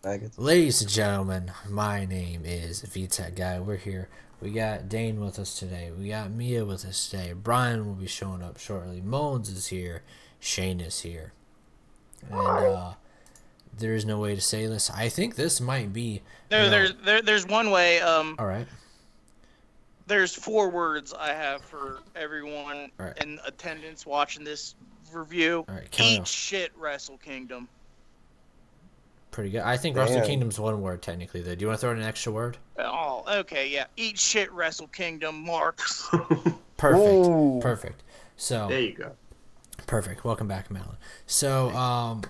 Maggots. Ladies and gentlemen, my name is VTech Guy. We're here. We got Dane with us today. We got Mia with us today. Brian will be showing up shortly. Mullins is here. Shane is here. And there is no way to say this. I think this might be. No, there's one way. All right. There's 4 words I have for everyone Right. in attendance watching this review. All right, Eat shit, Wrestle Kingdom. Pretty good. I think Wrestle Kingdom's one word technically, though. Do you want to throw in an extra word? Oh, okay, yeah. Eat shit, Wrestle Kingdom. Marks. Perfect. Ooh. Perfect. So There you go. perfect. Welcome back, Malin. So,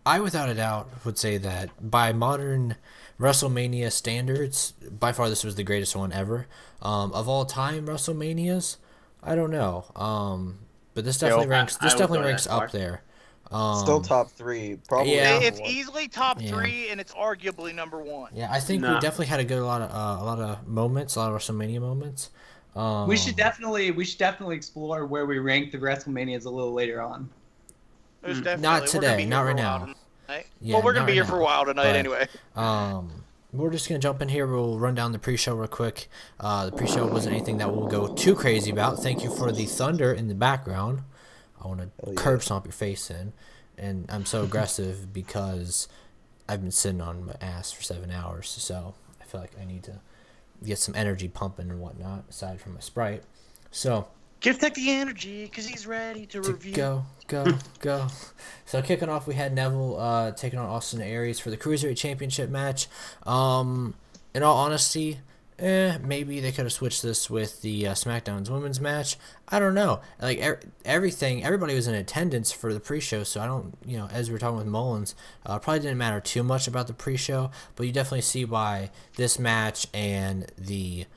I without a doubt would say that by modern WrestleMania standards, by far this was the greatest one ever. Of all time WrestleManias, I don't know. But this definitely ranks. This definitely ranks up there. Still top 3. Probably. Yeah. It's easily top 3, and it's arguably number 1. Yeah, I think we definitely had a lot of moments, a lot of WrestleMania moments. We should definitely explore where we rank the WrestleManias a little later on. Not today, not right now. Yeah, well, we're gonna not be right here now, for a while tonight, but, anyway. We're just gonna jump in here. We'll run down the pre-show real quick. The pre-show wasn't anything that we'll go too crazy about. Thank you for the thunder in the background. I want to curb stomp your face in, and I'm so aggressive because I've been sitting on my ass for 7 hours. So I feel like I need to get some energy pumping and whatnot aside from my Sprite. So. Give Tech the energy, because he's ready to review. Go. So kicking off, we had Neville taking on Austin Aries for the Cruiserweight Championship match. In all honesty, maybe they could have switched this with the SmackDown's women's match. I don't know. Like everybody was in attendance for the pre-show, so I don't, as we were talking with Mullins, probably didn't matter too much about the pre-show, but you definitely see why this match and the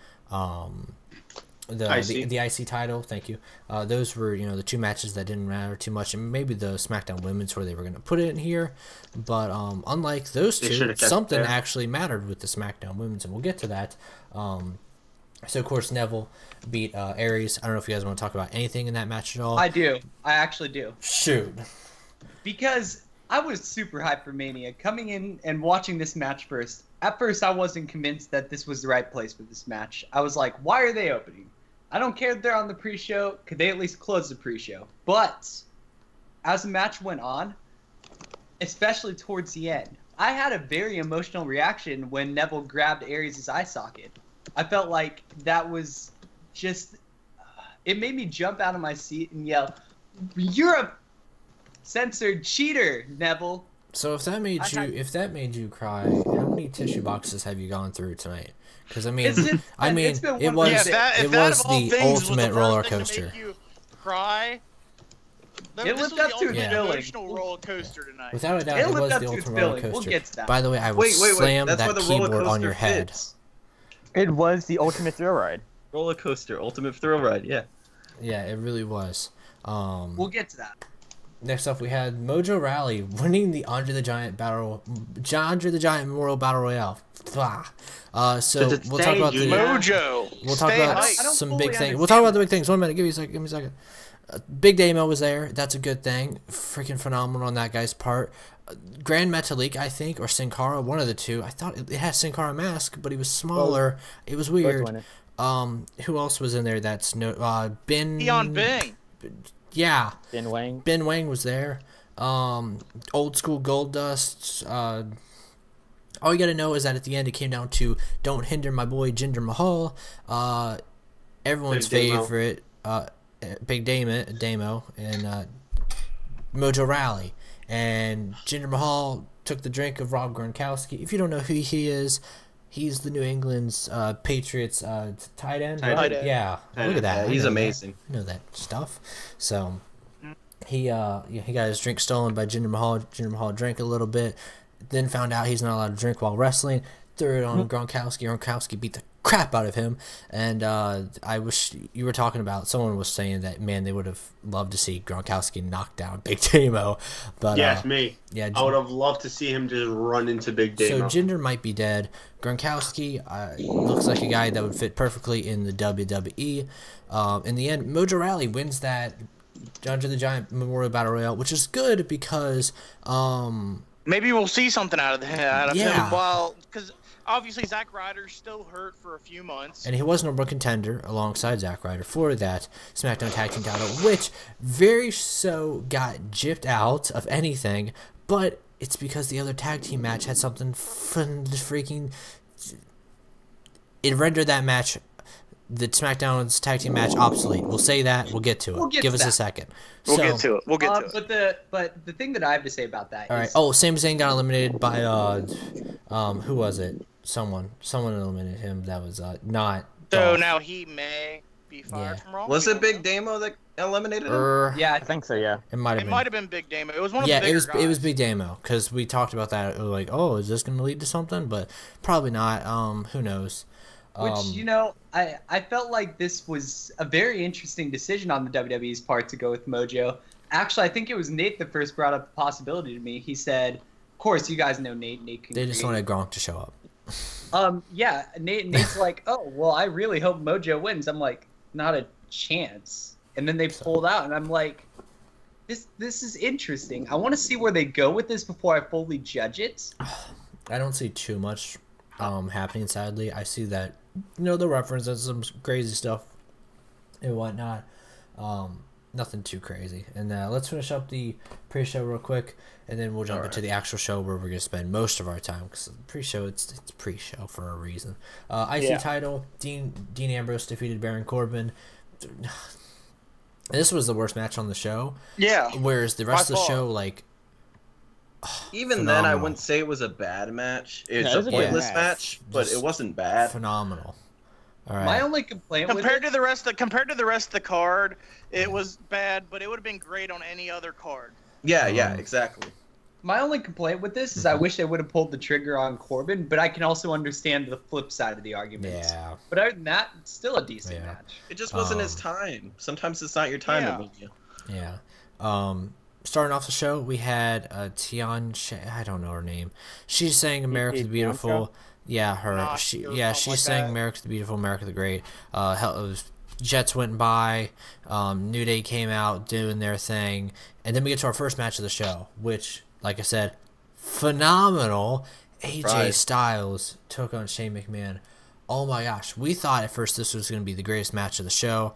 IC title, thank you. Those were, the 2 matches that didn't matter too much, and maybe the SmackDown Women's where they were going to put it in here. But unlike those 2, something actually mattered with the SmackDown Women's, and we'll get to that. So of course Neville beat Aries. I don't know if you guys want to talk about anything in that match at all. I do. I actually do. Shoot. Because I was super hyped for Mania. Coming in and watching this match first. At first, I wasn't convinced that this was the right place for this match. I was like, why are they opening? I don't care if they're on the pre-show. Could they at least close the pre-show? But as the match went on, especially towards the end, I had a very emotional reaction when Neville grabbed Aries' eye socket. I felt like that was just... it made me jump out of my seat and yell, "You're a censored cheater, Neville!" So if that made you cry, how many tissue boxes have you gone through tonight? Because it was the ultimate roller coaster. Cry. It lived up to its billing. Emotional roller coaster tonight. Without a doubt, it was the ultimate roller coaster. We'll get to that. By the way, I will slam that keyboard on your head. It was the ultimate thrill ride. Roller coaster, ultimate thrill ride, yeah. Yeah, it really was. We'll get to that. Next up, we had Mojo Rawley winning the Andre the Giant Memorial Battle Royale. So we'll talk about the Mojo. We'll talk about some big things. We'll talk about the big things. 1 minute. Give me a second. Big Damo was there. That's a good thing. Freaking phenomenal on that guy's part. Grand Metalik, I think, or Sin Cara, one of the 2. I thought it had Sin Cara mask, but he was smaller. It was weird. Who else was in there? That's Ben. Leon Bing. Yeah. Ben Wang. Ben Wang was there. Old school Goldust. All you gotta know is that at the end it came down to "Don't hinder my boy Jinder Mahal." Everyone's favorite, Big Damo, and Mojo Rawley. And Jinder Mahal took the drink of Rob Gronkowski. If you don't know who he is, he's the New England's Patriots tight end. Right? Yeah, look at that. He's amazing. I know that stuff. So he got his drink stolen by Jinder Mahal. Jinder Mahal drank a little bit, then found out he's not allowed to drink while wrestling. Threw it on Gronkowski. Gronkowski beat the crap out of him. And I wish you were talking about. Someone was saying that, man, they would have loved to see Gronkowski knock down Big Damo. But yes, me. Yeah, I would have loved to see him just run into Big Damo. So Jinder might be dead. Gronkowski looks like a guy that would fit perfectly in the WWE. In the end, Mojo Rawley wins that Andre the Giant Memorial Battle Royale, which is good because Maybe we'll see something out of him. Yeah. Well, because obviously Zack Ryder's still hurt for a few months. And he was number one contender alongside Zack Ryder for that SmackDown Tag Team title, which very so got gypped out of anything, but it's because the other tag team match had something freaking... It rendered that match, the SmackDown's tag team match, obsolete. We'll say that. We'll get to it. Give us a second. We'll get to it. We'll get to it. But the thing that I have to say about that all right. is... Oh, Sami Zayn got eliminated by who was it? Someone eliminated him. That was not. So Dolph. now he may be fired from Raw. Was it Big Damo that eliminated him? Yeah, I think so. Yeah. It might have been. Big Damo. It was one of the bigger guys. It was Big Damo because we talked about that. It was like, oh, is this going to lead to something? But probably not. Who knows? Which, I felt like this was a very interesting decision on the WWE's part to go with Mojo. Actually, I think it was Nate that first brought up the possibility to me. He said, of course, you guys know Nate. Nate can They just wanted Gronk to show up. Yeah, Nate's like, oh, well, I really hope Mojo wins. I'm like, not a chance. And then they pulled out, and I'm like, this is interesting. I want to see where they go with this before I fully judge it. I don't see too much happening, sadly. I see that, the reference and some crazy stuff and whatnot. Nothing too crazy. And let's finish up the pre-show real quick, and then we'll jump into the actual show where we're going to spend most of our time, because pre-show, it's pre-show for a reason. IC title, Dean Ambrose defeated Baron Corbin. This was the worst match on the show. Yeah. Whereas the rest of the show, like... Even phenomenal. then, I wouldn't say it was a bad match. It's a pointless match, but it wasn't bad. Phenomenal. All right. My only complaint compared to the rest of the card, it was bad, but it would have been great on any other card. Yeah, exactly. My only complaint with this is I wish they would have pulled the trigger on Corbin, but I can also understand the flip side of the argument. Yeah. But other than that, it's still a decent match. It just wasn't his time. Sometimes it's not your time to meet you. Yeah. Starting off the show, we had I don't know her name. She's saying America the Beautiful. Yeah, her. Nah, She's like saying that. America the Beautiful, America the Great. Jets went by. New Day came out doing their thing. And then we get to our first match of the show, which, like I said, phenomenal. AJ Styles took on Shane McMahon. Oh my gosh. We thought at first this was going to be the greatest match of the show.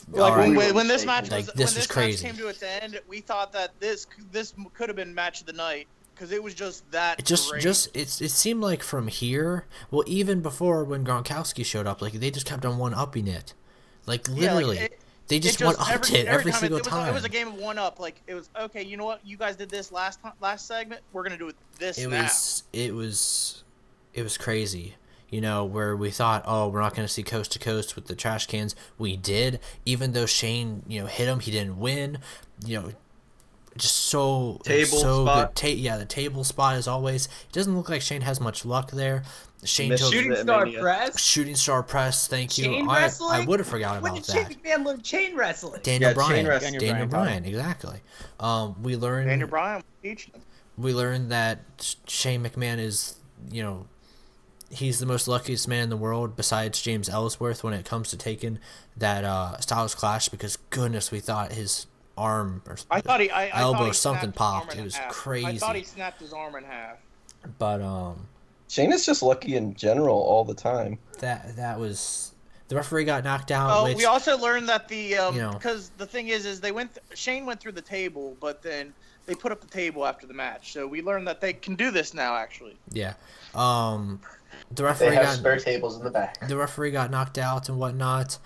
Like right. when this match crazy. match came to its end, we thought that this could have been match of the night because it was just that. It seemed like from here. Well, even before when Gronkowski showed up, like they just kept on one upping it, like literally. They just one upped it every single time. It was a game of one up. Like it was okay. You know what? You guys did this last segment. We're gonna do this now. It was crazy. Where we thought, oh, we're not going to see coast to coast with the trash cans. We did, even though Shane, hit him, he didn't win. Just so spot. good. The table spot as always. It doesn't look like Shane has much luck there. Shane took Shooting star press. Thank you. Chain wrestling? I would have forgotten when about did that. Shane McMahon learn chain wrestling? Daniel Bryan. Daniel Bryan. Exactly. We learned. Daniel Bryan teaching them. We learned that Shane McMahon is, he's the most luckiest man in the world besides James Ellsworth when it comes to taking that Styles Clash, because goodness, we thought his arm or elbow something popped. It was crazy. I thought he snapped his arm in half. But Shane is just lucky in general all the time. that was the referee got knocked out. Oh, which, we also learned that because the thing is Shane went through the table, but then they put up the table after the match. So we learned that they can do this now, actually. Yeah. The referee got spare tables in the back. The referee got knocked out and whatnot,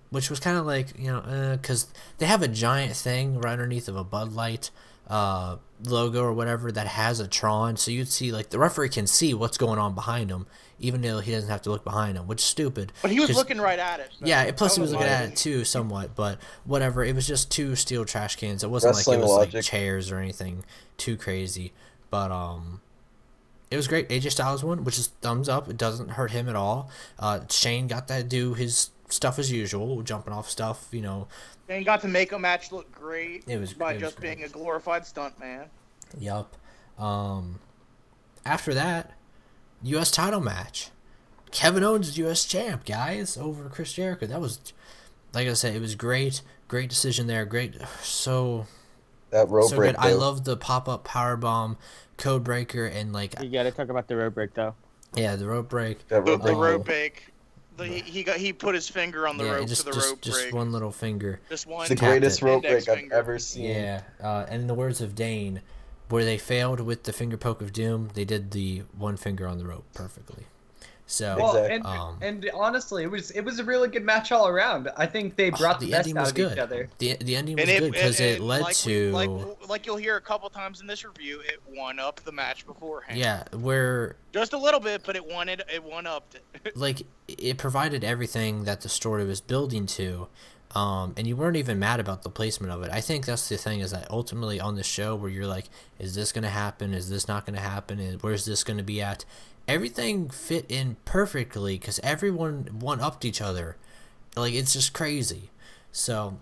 which was kind of like, because they have a giant thing right underneath of a Bud Light logo or whatever that has a Tron, so you'd see, like, the referee can see what's going on behind him, even though he doesn't have to look behind him, which is stupid. But he was looking right at it. So yeah, plus he was looking at it too, somewhat, but whatever. It was just two steel trash cans. It wasn't like it was like chairs or anything too crazy, but it was great. AJ Styles won, which is thumbs up. It doesn't hurt him at all. Shane got to do his stuff as usual, jumping off stuff, Shane got to make a match look great by just great. being a glorified stunt man. Yup. After that, U.S. title match. Kevin Owens is U.S. champ, guys, over Chris Jericho. That was, like I said, it was great. Great decision there. Great. So... That rope so break. good. I love the pop-up powerbomb, code breaker, and like. You gotta talk about the rope break though. Yeah, the rope break. That rope The break. rope break. He put his finger on the rope just, for the rope just break. one little finger. Just one. It's the greatest rope break I've finger. ever seen. Yeah, and in the words of Dane, where they failed with the finger poke of doom, they did the one finger on the rope perfectly. So, Well, Exactly. and honestly, it was a really good match all around. I think they brought the best out of each other. The ending was good because it led to like you'll hear a couple times in this review, it won up the match beforehand. yeah, where Just a little bit, but it won upped it. like it provided everything that the story was building to. And you weren't even mad about the placement of it. I think that's the thing, is that ultimately on the show where you're like, is this going to happen? Is this not going to happen? And where's this going to be at? Everything fit in perfectly because everyone one-upped each other. Like, it's just crazy. So,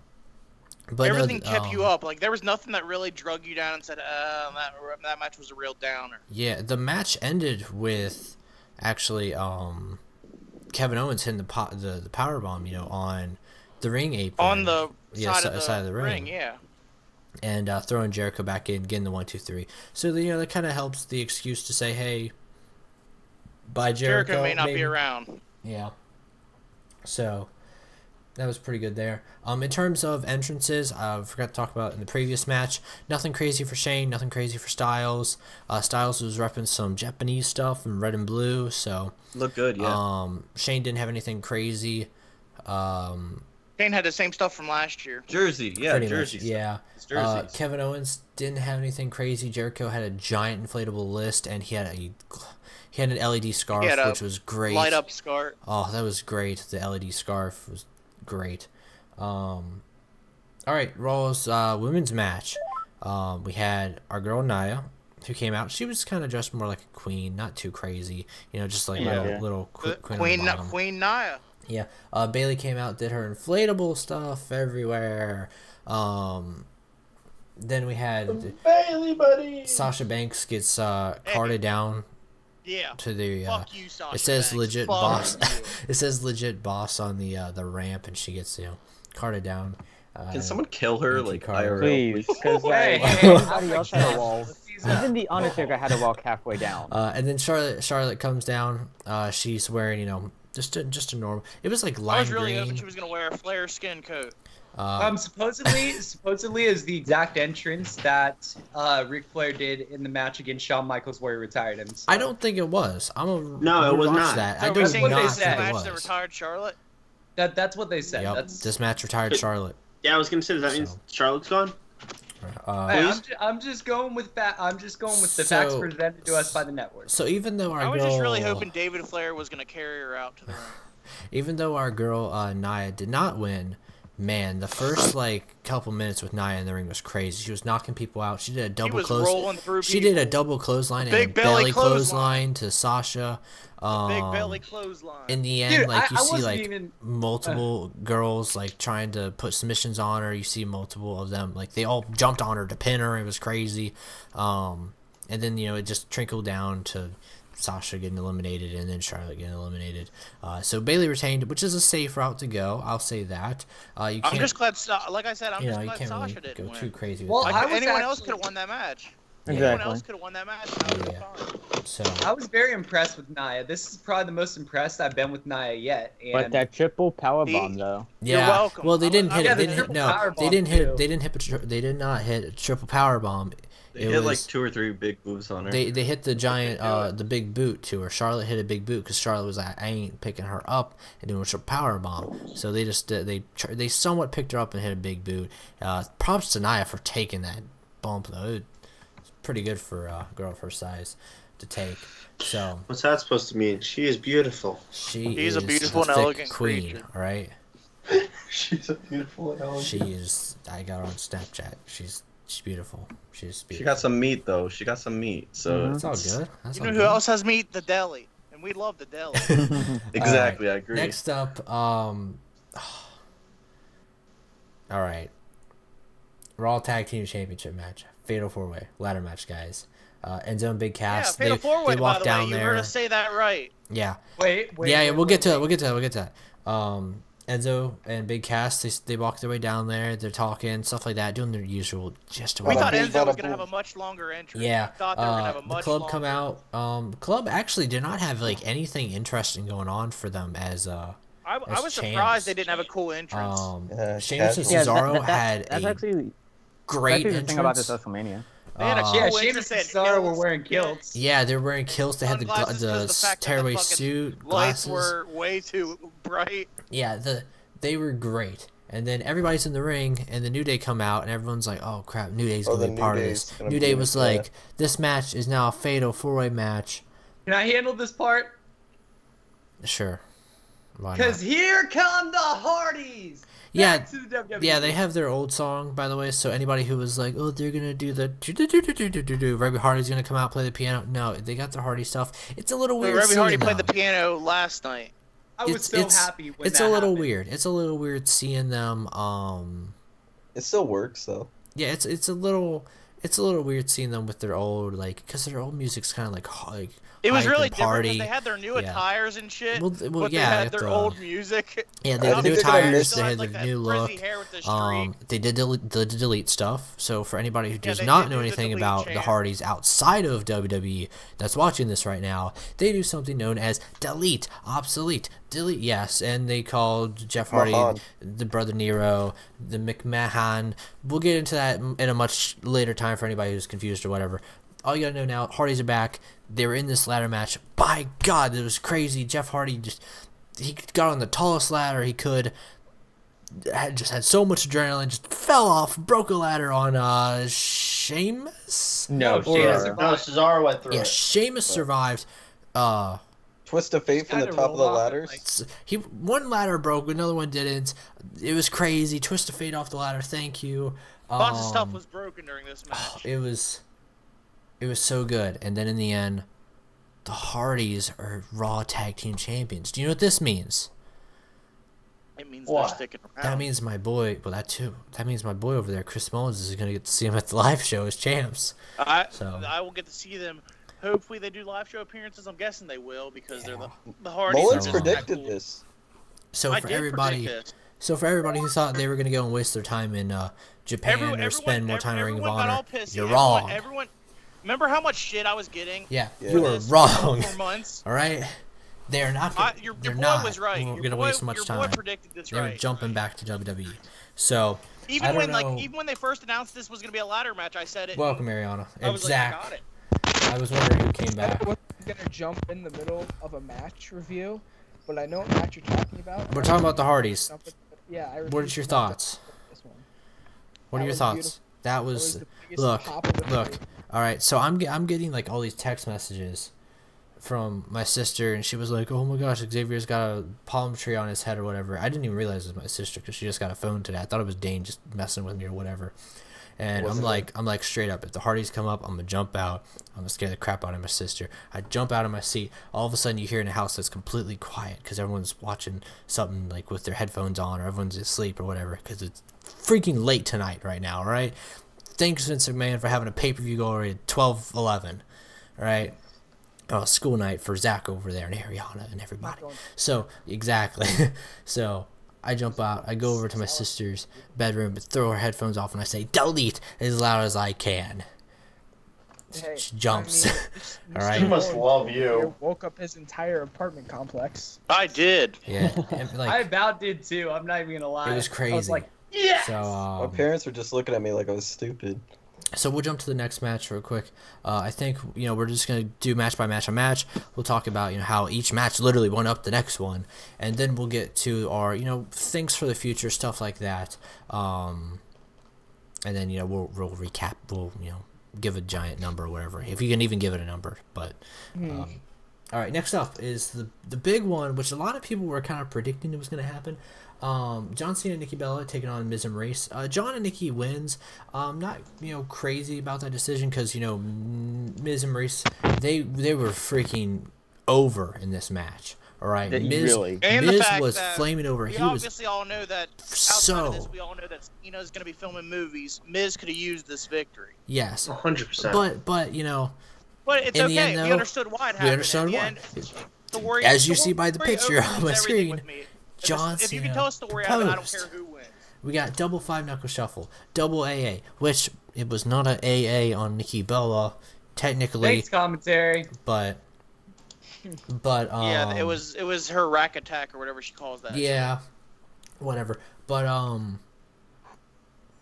but everything kept you up. Like, there was nothing that really drug you down and said, that match was a real downer. Yeah, the match ended with actually Kevin Owens hitting the powerbomb, on the ring apron. On the side of the ring. Yeah. And throwing Jericho back in, getting the 1-2-3. So that kind of helps the excuse to say, hey, bye Jericho. Jericho may not maybe. be around. Yeah. So that was pretty good there. In terms of entrances, I forgot to talk about in the previous match. Nothing crazy for Shane. Nothing crazy for Styles. Styles was repping some Japanese stuff in red and blue. So Look good, yeah. Shane didn't have anything crazy. Shane had the same stuff from last year. Jersey, yeah, Jersey. Yeah. It's jerseys. Kevin Owens didn't have anything crazy. Jericho had a giant inflatable list, and he had an LED scarf, which was great. Light up scarf. Oh, that was great. The LED scarf was great. All right, Raw's women's match. We had our girl Nia, who came out. She was kind of dressed more like a queen, not too crazy. Just like a little queen on the bottom. Queen Nia. Yeah. Bailey came out, did her inflatable stuff everywhere. Then we had Bailey, buddy. Sasha Banks gets carted down. Yeah. To the Fuck you, Sasha it says Banks. legit Fuck boss. you. It says legit boss on the ramp, and she gets carted down. Can someone kill her, thank you, like, Carl. IRL? Please, because Hey, how do you also have a wall? Even the Undertaker had to walk halfway down. And then Charlotte comes down. She's wearing just a normal. It was like lime I was really green. hoping she was gonna wear a flare skin coat. Supposedly is the exact entrance that Ric Flair did in the match against Shawn Michaels where he retired him. So. I don't think it was. No, it was not. That. So I we're do saying not this is the think it match was. that retired Charlotte. That's what they said. Yep. That's This match retired Charlotte. Yeah, I was gonna say, does that mean Charlotte's gone? Hey, I'm just going with that. I'm just going with the facts presented to us by the network. So even though I was just really hoping David Flair was gonna carry her out to the ring. Even though our girl Nia did not win, man, the first couple minutes with Nia in the ring was crazy. She was knocking people out. She did a double clothesline. She did a double clothesline and a belly clothesline to Sasha. Big belly clothesline. In the end, Dude, you see even... multiple girls trying to put submissions on her. You see multiple of them they all jumped on her to pin her. It was crazy. And then it just trickled down to Sasha getting eliminated and then Charlotte getting eliminated. So Bailey retained, which is a safe route to go. I'll say that. You can't, I'm just glad, like I said, I'm just glad can't Sasha really didn't go win. too crazy. Well, with Anyone else could have won that match. Exactly. Anyone else could have won that match. So I was very impressed with Nia. This is probably the most impressed I've been with Nia yet. And But that triple power bomb though. yeah. You're welcome. Well, they didn't hit it. They didn't hit. triple No, power they bomb, didn't hit. too. They didn't hit. They did not hit a triple power bomb. They hit like 2 or 3 big moves on her. They hit the giant the big boot to her. Charlotte hit a big boot because Charlotte was like, I ain't picking her up and doing a power bomb. So they just they somewhat picked her up and hit a big boot. Props to Nia for taking that bump though. It's pretty good for a girl of her size to take. So What's that supposed to mean? She is beautiful. She's a is beautiful and thick elegant queen. creature. All right. She's a beautiful and elegant. She is. I got her on Snapchat. She's beautiful. She's beautiful. She got some meat though. She got some meat. So It's all good. That's You all know who good. else has meat? The deli. And we love the deli. exactly, I agree. Next up, all right, Raw Tag Team Championship match, Fatal 4-Way ladder match, guys. Enzo and Big Yeah, Cass. Fatal they 4-Way, by walk the down way. You there. heard us say that right. Yeah. wait, Yeah. We'll get to that. We'll get to that. Enzo and Big Cass, they walk their way down there. They're talking, stuff like that, doing their usual. We thought Enzo was gonna have a much longer entrance. Yeah, we thought they were gonna have a much the club longer. come out. Club actually did not have like anything interesting going on for them as I was surprised they didn't have a cool entrance. Sheamus and Cesaro had that's actually great that's the thing about entrance. this WrestleMania. They had a cool Sheamus entrance. and Cesaro were wearing kilts. Yeah, they were wearing kilts. They had the tearaway suit, lights glasses. were way too bright. Yeah, they were great. And then everybody's in the ring, and the New Day come out, and everyone's like, "Oh crap, New Day's gonna be a part of this." New Day was like, "This match is now a fatal 4-way match." Can I handle this part? Sure. Because here come the Hardys. Yeah, Back to the WWE. yeah, they have their old song, by the way. So anybody who was like, "Oh, they're gonna do the do," Rebby Hardy's gonna come out play the piano. No, they got the Hardy stuff. It's a little weird. Rebby Hardy seeing played them. the piano last night. I was so happy when it's that a little happened. weird. It's a little weird seeing them. It still works though. Yeah, it's a little weird seeing them with their old because their old music's kind of like It was hype really and different party. because they had their new attires and shit, Well, but yeah, they had their old music. Yeah, they had the new they're gonna attires. miss- They had like the that new look. frizzy hair with the streak. They did the delete stuff. So for anybody who does they not did know do the anything delete about the chant. Hardys outside of WWE that's watching this right now, they do something known as delete, obsolete, delete. Yes, and they called Jeff Hardy Mahan. the brother Nero, the McMahon. We'll get into that in a much later time for anybody who's confused or whatever. All you gotta know now, Hardys are back. They were in this ladder match. By God, it was crazy. Jeff Hardy he got on the tallest ladder he could. Had so much adrenaline, just fell off, broke a ladder on Sheamus. No, Cesaro went through Yeah, it. Sheamus survived. Twist of fate from the kinda top of the rolled off it, ladders. One ladder broke, another one didn't. It was crazy. Twist of fate off the ladder. Thank you. Lots of stuff was broken during this match. It was so good. And then in the end, the Hardys are Raw Tag Team Champions. Do you know what this means? It means What? they're sticking around. That means my boy. Well, that too. That means my boy over there, Chris Mullins, is gonna get to see him at the live show as champs. I will get to see them. Hopefully they do live show appearances. I'm guessing they will because they're the Hardys. Mullins are just that predicted cool. this. So I for did everybody, predict this. so for everybody who thought they were gonna go and waste their time in Japan or spend more time in Ring of everyone got all Honor, pissy. you're Everyone- wrong. Everyone, remember how much shit I was getting? Yeah, Yeah. you were this wrong. For months. All right, they're not. Gonna, Your they're boy not was right. We're Your gonna boy- waste much your time. boy predicted this They were right. jumping back to WWE. So I Even don't when know. even when they first announced this was gonna be a ladder match, I said it. Welcome, Ariana. I was like, I got Exact. it. I was wondering who came I back. wasn't gonna jump in the middle of a match review, but I know what match you're talking about. We're talking about the Hardys. Yeah, I What are your thoughts? This one. What are That your was thoughts? beautiful. That was the biggest look, pop of the look. night. All right, so I'm getting like all these text messages from my sister, and she was like, "Oh my gosh, Xavier's got a palm tree on his head or whatever." I didn't even realize it was my sister because she just got a phone today. I thought it was Dane just messing with me or whatever. And I'm like straight up, if the Hardys come up, I'm gonna jump out. I'm gonna scare the crap out of my sister. I jump out of my seat. All of a sudden, you hear in a house that's completely quiet because everyone's watching something like with their headphones on, or everyone's asleep or whatever because it's freaking late tonight right now. All right. Thanks, Vince McMahon, for having a pay-per-view go already at 12:11. All right. School night for Zach over there and Ariana and everybody. So exactly. So I jump out. I go over to my sister's bedroom, throw her headphones off, and I say, "Delete" as loud as I can. Hey, She jumps. I mean, All right. He must love you. Woke up his entire apartment complex. I did. Yeah. And, I like, about did too. I'm not even gonna lie. it was crazy. I was like, yes. So My parents were just looking at me like I was stupid. So we'll jump to the next match real quick. I think we're just gonna do match by match on match. We'll talk about how each match literally went up the next one, and then we'll get to our things for the future, stuff like that. And then we'll recap. We'll give a giant number or whatever, if you can even give it a number. But all right, next up is the big one, which a lot of people were kind of predicting it was gonna happen. John Cena and Nikki Bella taking on Miz and Maurice. John and Nikki wins. Not crazy about that decision because Miz and Maurice they were freaking over in this match. All right, Miz And the Miz fact was that flaming over. We He was obviously all know that outside of this, we all know that Cena's going to be filming movies. Miz could have used this victory. yes, 100%. but But it's In the okay. end, we though, understood why it happened. we understood In the why. end, the Warrior, As you see by the picture on my everything screen, with me. John If you Cena can tell a story out of it, I don't proposed. care who wins. We got double 5-knuckle shuffle, double AA, which it was not a AA on Nikki Bella, technically. Thanks, commentary. But Yeah, it was her rack attack or whatever she calls that. Yeah, whatever. But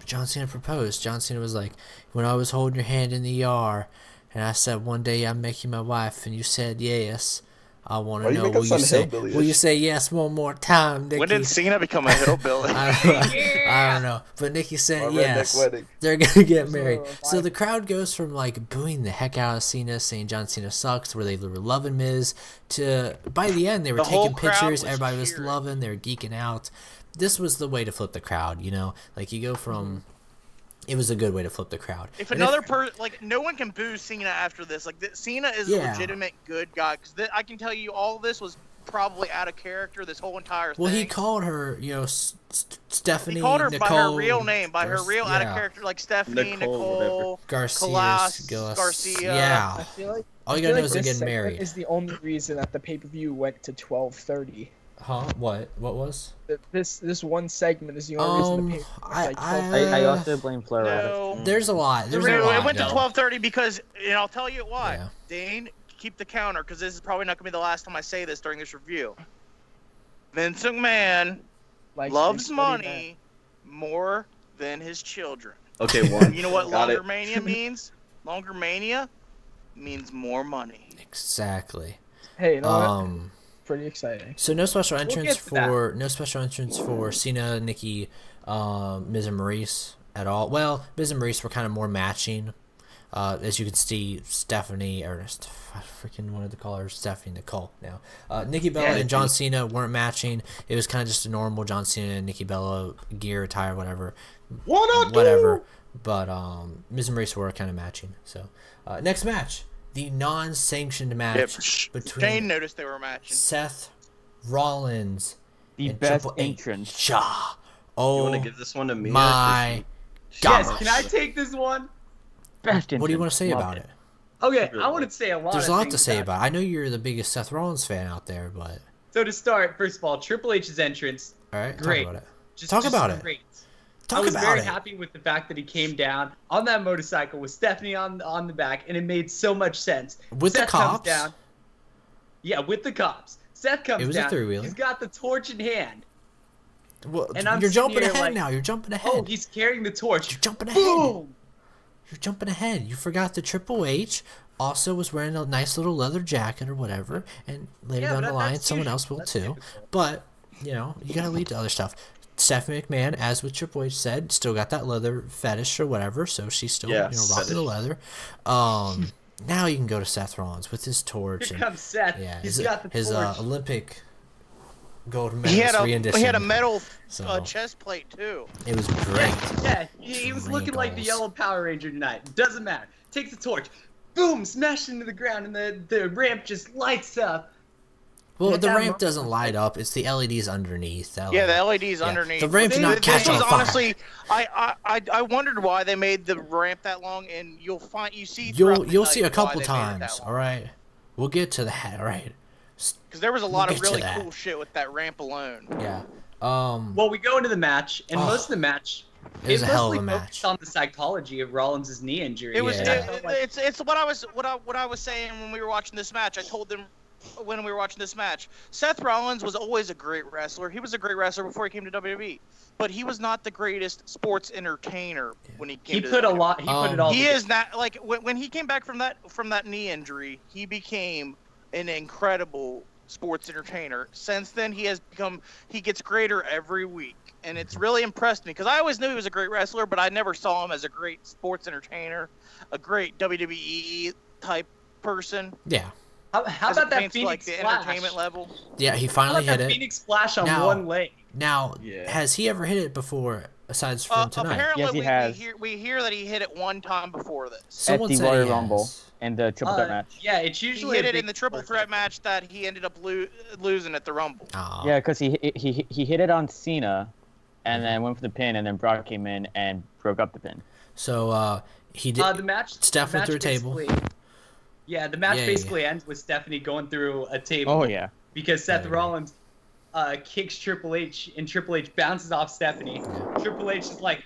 John Cena proposed. John Cena was like, when I was holding your hand in the ER, and I said one day I'd make you my wife, and you said yes. I want to know, will you say yes one more time, Nikki? When did Cena become a hillbilly? I don't know. But Nikki said yes. They're going to get married. So the crowd goes from like booing the heck out of Cena, saying John Cena sucks, where they were loving Miz, to by the end they were taking pictures. Everybody was loving. They were geeking out. This was the way to flip the crowd, you know? Like you go from... It was a good way to flip the crowd. If another person, like, no one can boo Cena after this. Like, Cena is a legitimate good guy. Because I can tell you all this was probably out of character, this whole entire thing. Well, he called her, you know, Stephanie, He called her Nicole, by her real name, by her real out of character, like Stephanie, Nicole Garcia. Yeah. I feel like, all you gotta know is they're getting married. Is the only reason that the pay-per-view went to 12:30. Huh? What? What was? This one segment is the only reason the I also blame Flair. No. There's a lot. It went to 12:30 because, and I'll tell you why. Yeah. Dane, keep the counter, because this is probably not going to be the last time I say this during this review. Vince McMahon loves money more than his children. Okay, one. You know what Longer Mania means? Longer Mania means more money. Exactly. Hey, you know what? Pretty exciting. So no special entrance for Cena, Nikki, Miz and Maurice at all. Well, Miz and Maurice were kind of more matching. As you can see, Stephanie, or I freaking wanted to call her Stephanie Nicole now. Nikki Bella and John Cena weren't matching. It was kind of just a normal John Cena and Nikki Bella gear, attire, whatever. Whatever. But Miz and Maurice were kind of matching. So next match. The non-sanctioned match between Shane noticed they were matching. Seth Rollins and best entrance. Oh, you want to give this one to me? My God. Yes, can I take this one? Best entrance. What do you want to say about it? Okay, I want to say a lot. There's a lot to say about it. I know you're the biggest Seth Rollins fan out there, but... So to start, first of all, Triple H's entrance. All right, great. Talk about it. Talk about it. Great. I was very happy with the fact that he came down on that motorcycle with Stephanie on the back, and it made so much sense. With the cops? Comes down. Yeah, with the cops. Seth comes down. It was a three-wheeler. He's got the torch in hand. Well, and you're jumping ahead now. You're jumping ahead. Oh, he's carrying the torch. You're jumping ahead. Boom! You're jumping ahead. You forgot the Triple H also was wearing a nice little leather jacket or whatever, and later down the line, someone else will too. But, you know, you gotta lead to other stuff. Stephanie McMahon, as with Triple H said, still got that leather fetish or whatever, so she's still rocking the leather. Now you can go to Seth Rollins with his torch. Here comes Seth. Yeah, He's got the his torch. Olympic gold medalist rendition. He had a metal chest plate too. It was great. Yeah, he was looking like the Yellow Power Ranger tonight. Doesn't matter. Takes the torch, boom, smashed into the ground, and the ramp just lights up. Well, the ramp doesn't light up. It's the LEDs underneath. Yeah, the LEDs underneath. The ramp's not catching on fire. Honestly, I wondered why they made the ramp that long, and you'll see a couple times. All right, we'll get to that. All right. Because there was a lot of really cool shit with that ramp alone. Yeah. Well, we go into the match, and most of the match. It was a hell of a match. On the psychology of Rollins' knee injury. It was. It's what I was saying when we were watching this match. I told them when we were watching this match. Seth Rollins was always a great wrestler. He was a great wrestler before he came to WWE, but he was not the greatest sports entertainer when he came. He put it all. He is not like when he came back from that knee injury. He became an incredible sports entertainer. Since then, he gets greater every week. And it's really impressed me because I always knew he was a great wrestler, but I never saw him as a great sports entertainer, a great WWE type person. Yeah. How about that Phoenix the Splash? Entertainment level? Yeah, he finally hit it. Phoenix Splash on one leg. Now, has he ever hit it before, aside from tonight? Apparently, yes, he has. We hear that he hit it one time before this. Someone at the Royal Rumble and the Triple Threat match. Yeah, it's usually he hit it in the Triple Threat match that he ended up losing at the Rumble. Oh. Yeah, because he hit it on Cena, and then went for the pin, and then Brock came in and broke up the pin. So he did. The match. Steph went through a table. Yeah, the match basically ends with Stephanie going through a table. Oh yeah. Because Seth Rollins kicks Triple H, and Triple H bounces off Stephanie. Triple H is like,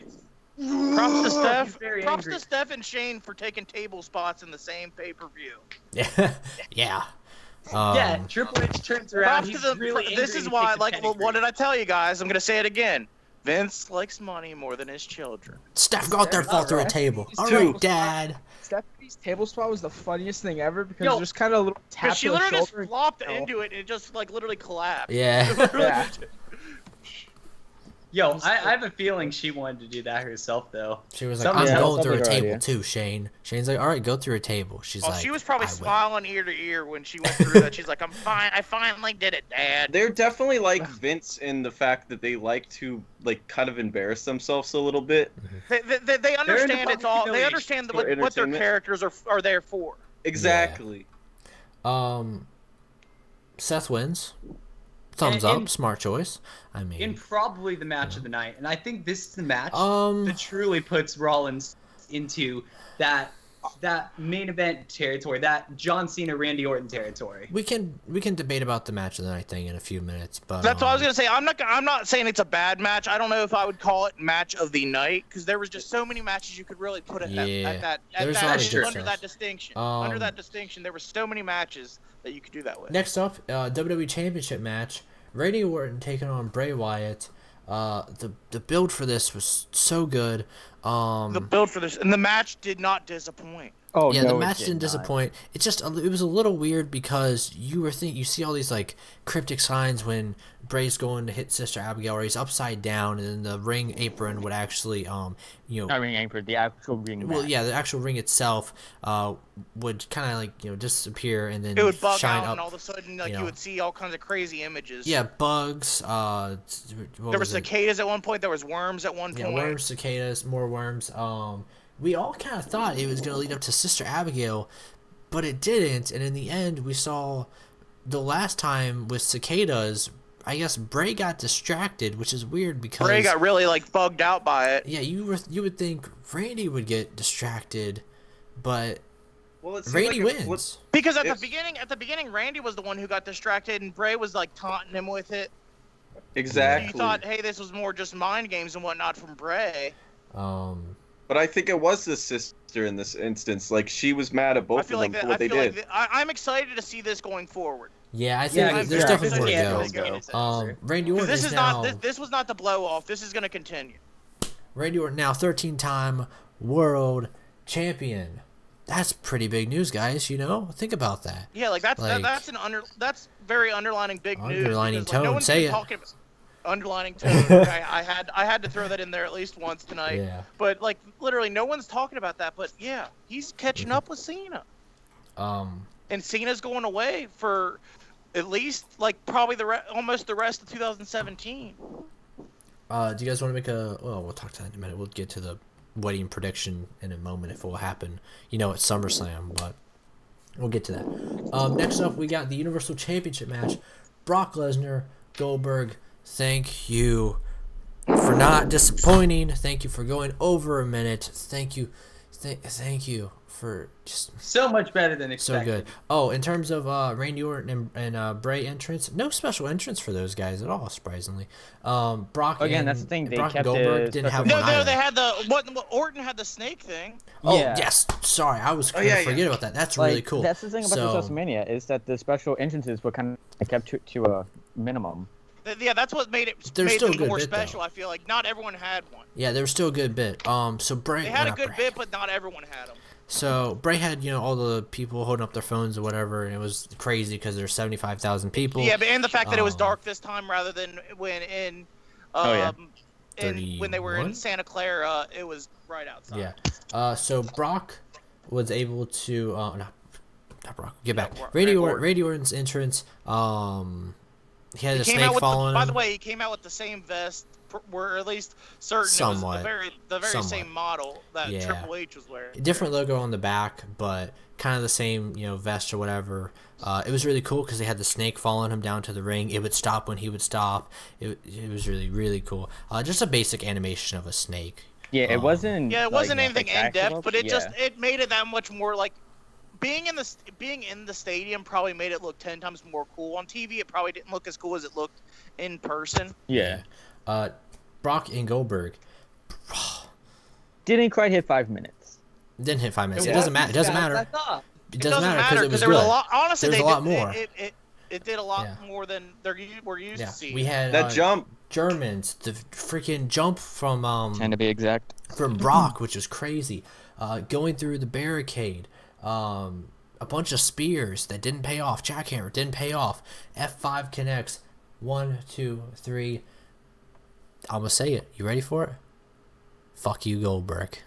props to Steph. he's very Props angry. to Steph and Shane for taking table spots in the same pay-per-view. Yeah. Yeah. Yeah, Triple H turns around. Props to He's them. really This angry is and why, takes a like, pedigree. what did I tell you guys? I'm gonna say it again. Vince likes money more than his children. Steph got there, fall through a table. All right, Dad. Stephanie's table spot was the funniest thing ever because Yo, just kind of a little tap Because she to the literally just shoulder. flopped and- into it and it just like literally collapsed. Yeah. Yeah. Yo, I have a feeling she wanted to do that herself, though. She was like, Something I'm else. going through a Sounds like her table idea. too, Shane. Shane's like, all right, go through a table. She's Well, like, she was probably I will. smiling ear to ear when she went through that. She's like, I'm fine. I finally did it, Dad. They're definitely like Vince in the fact that they like to like kind of embarrass themselves a little bit. They understand it's all. They humiliation understand for what their entertainment. characters are there for. Exactly. Seth wins. Thumbs And- up, and- smart choice. I In mean, probably the match of the night, and I think this is the match um, that truly puts Rollins into that main event territory, that John Cena, Randy Orton territory. we can debate about the match of the night thing in a few minutes, but That's what I was gonna say. I'm not saying it's a bad match. I don't know if I would call it match of the night because there was just so many matches you could really put at Yeah. that There's a lot of good under stuff. that distinction. Um, Under that distinction, there were so many matches that you could do that with. Next up, WWE Championship match. Randy Orton taking on Bray Wyatt. The build for this was so good. The build for this and the match did not disappoint. Oh, Yeah, no, the it match did didn't not. disappoint. It just it was a little weird because you see all these like cryptic signs when Bray's going to hit Sister Abigail or he's upside down and then the ring apron would actually Not ring apron, the actual ring. well match. yeah the actual ring itself would kind of like disappear and then It would bug shine out up. and all of a sudden like you you know. would see all kinds of crazy images. Yeah, bugs. What There was was it? cicadas at one point. There was worms at one Yeah, point. worms, cicadas, more worms. We all kind of thought it was going to lead up to Sister Abigail, but it didn't. And in the end, we saw the last time with cicadas, I guess Bray got distracted, which is weird because Bray got really like bugged out by it. yeah, you would think Randy would get distracted, but Well, it seemed Randy like it wins. Because at It's- the beginning, Randy was the one who got distracted, and Bray was like taunting him with it. Exactly. You thought, hey, this was more just mind games and whatnot from Bray. But I think it was the sister in this instance. Like she was mad at I both feel of like them for that. I what they feel like did. I'm excited to see this going forward. Yeah, I think Yeah, there's yeah, definitely more yeah, to yeah. go. Randy 'Cause Orton this is is now not this was not the blow off. This is going to continue. Randy Orton now 13-time world champion. That's pretty big news, guys. Think about that. Yeah, like that's Like- that's very underlining big news. Underlining because, like, no tone, one's say been it. talking about- Underlining tone. Okay, I had to throw that in there at least once tonight. Yeah. But like literally, no one's talking about that. But yeah, he's catching up with Cena, and Cena's going away for at least like probably almost the rest of 2017. Do you guys want to make a? Well, we'll talk to that in a minute. We'll get to the wedding prediction in a moment if it will happen. At SummerSlam, but we'll get to that. Next up, we got the Universal Championship match: Brock Lesnar, Goldberg. Thank you for not disappointing. Thank you for going over a minute. Thank you, thank you for just So much better than so expected. good. Oh, in terms of Randy Orton and Bray entrance, no special entrance for those guys at all. Surprisingly, Brock Again, and that's the thing, they Brock and kept Goldberg the didn't have special- one No, either. they had the what Orton had the snake thing. Oh Yeah. yes, sorry, I was gonna yeah, forget yeah. about that. That's Like, really cool. That's the thing about So- this WrestleMania is that the special entrances were kind of kept to a minimum. Yeah, that's what made it They're still a them good more bit, though. special. I feel like not everyone had one. Yeah, there was still a good bit. So Bray, They had a not good Bray. bit, but not everyone had them. So Bray had all the people holding up their phones or whatever, and it was crazy because there's 75,000 people. Yeah, but and the fact that it was Um, dark this time rather than when in yeah. when they were in 31? Santa Clara, it was right outside. Yeah. So Brock was able to not Brock. Get back. Yeah, Randy Orton's entrance. He had a He came snake out with following by him. the way, he came out with the same vest, or at least certain Somewhat. it was the very Somewhat. same model that Yeah. Triple H was wearing. Different logo on the back, but kind of the same, vest or whatever. It was really cool because they had the snake following him down to the ring. It would stop when he would stop. It was really, really cool. Just a basic animation of a snake. Yeah, it wasn't. Yeah, it wasn't like, anything in spectacular, depth, but it yeah. just it made it that much more like being in the stadium probably made it look 10 times more cool. On TV, it probably didn't look as cool as it looked in person. Yeah. Brock and Goldberg Didn't quite hit 5 minutes. didn't hit 5 minutes. It It doesn't wasn't matter. It doesn't as fast as matter. I thought. It doesn't matter because it was there was good. a lot. Honestly, There was they a lot did, more. It did a lot Yeah. more than we're used Yeah, to seeing. we had That jump. Germans, the freaking jump from 10 to be exact. from Brock, which was crazy, going through the barricade, a bunch of spears that didn't pay off, jackhammer didn't pay off, F5 connects, 1, 2, 3. I'm gonna say it. You ready for it? Fuck you, Goldberg.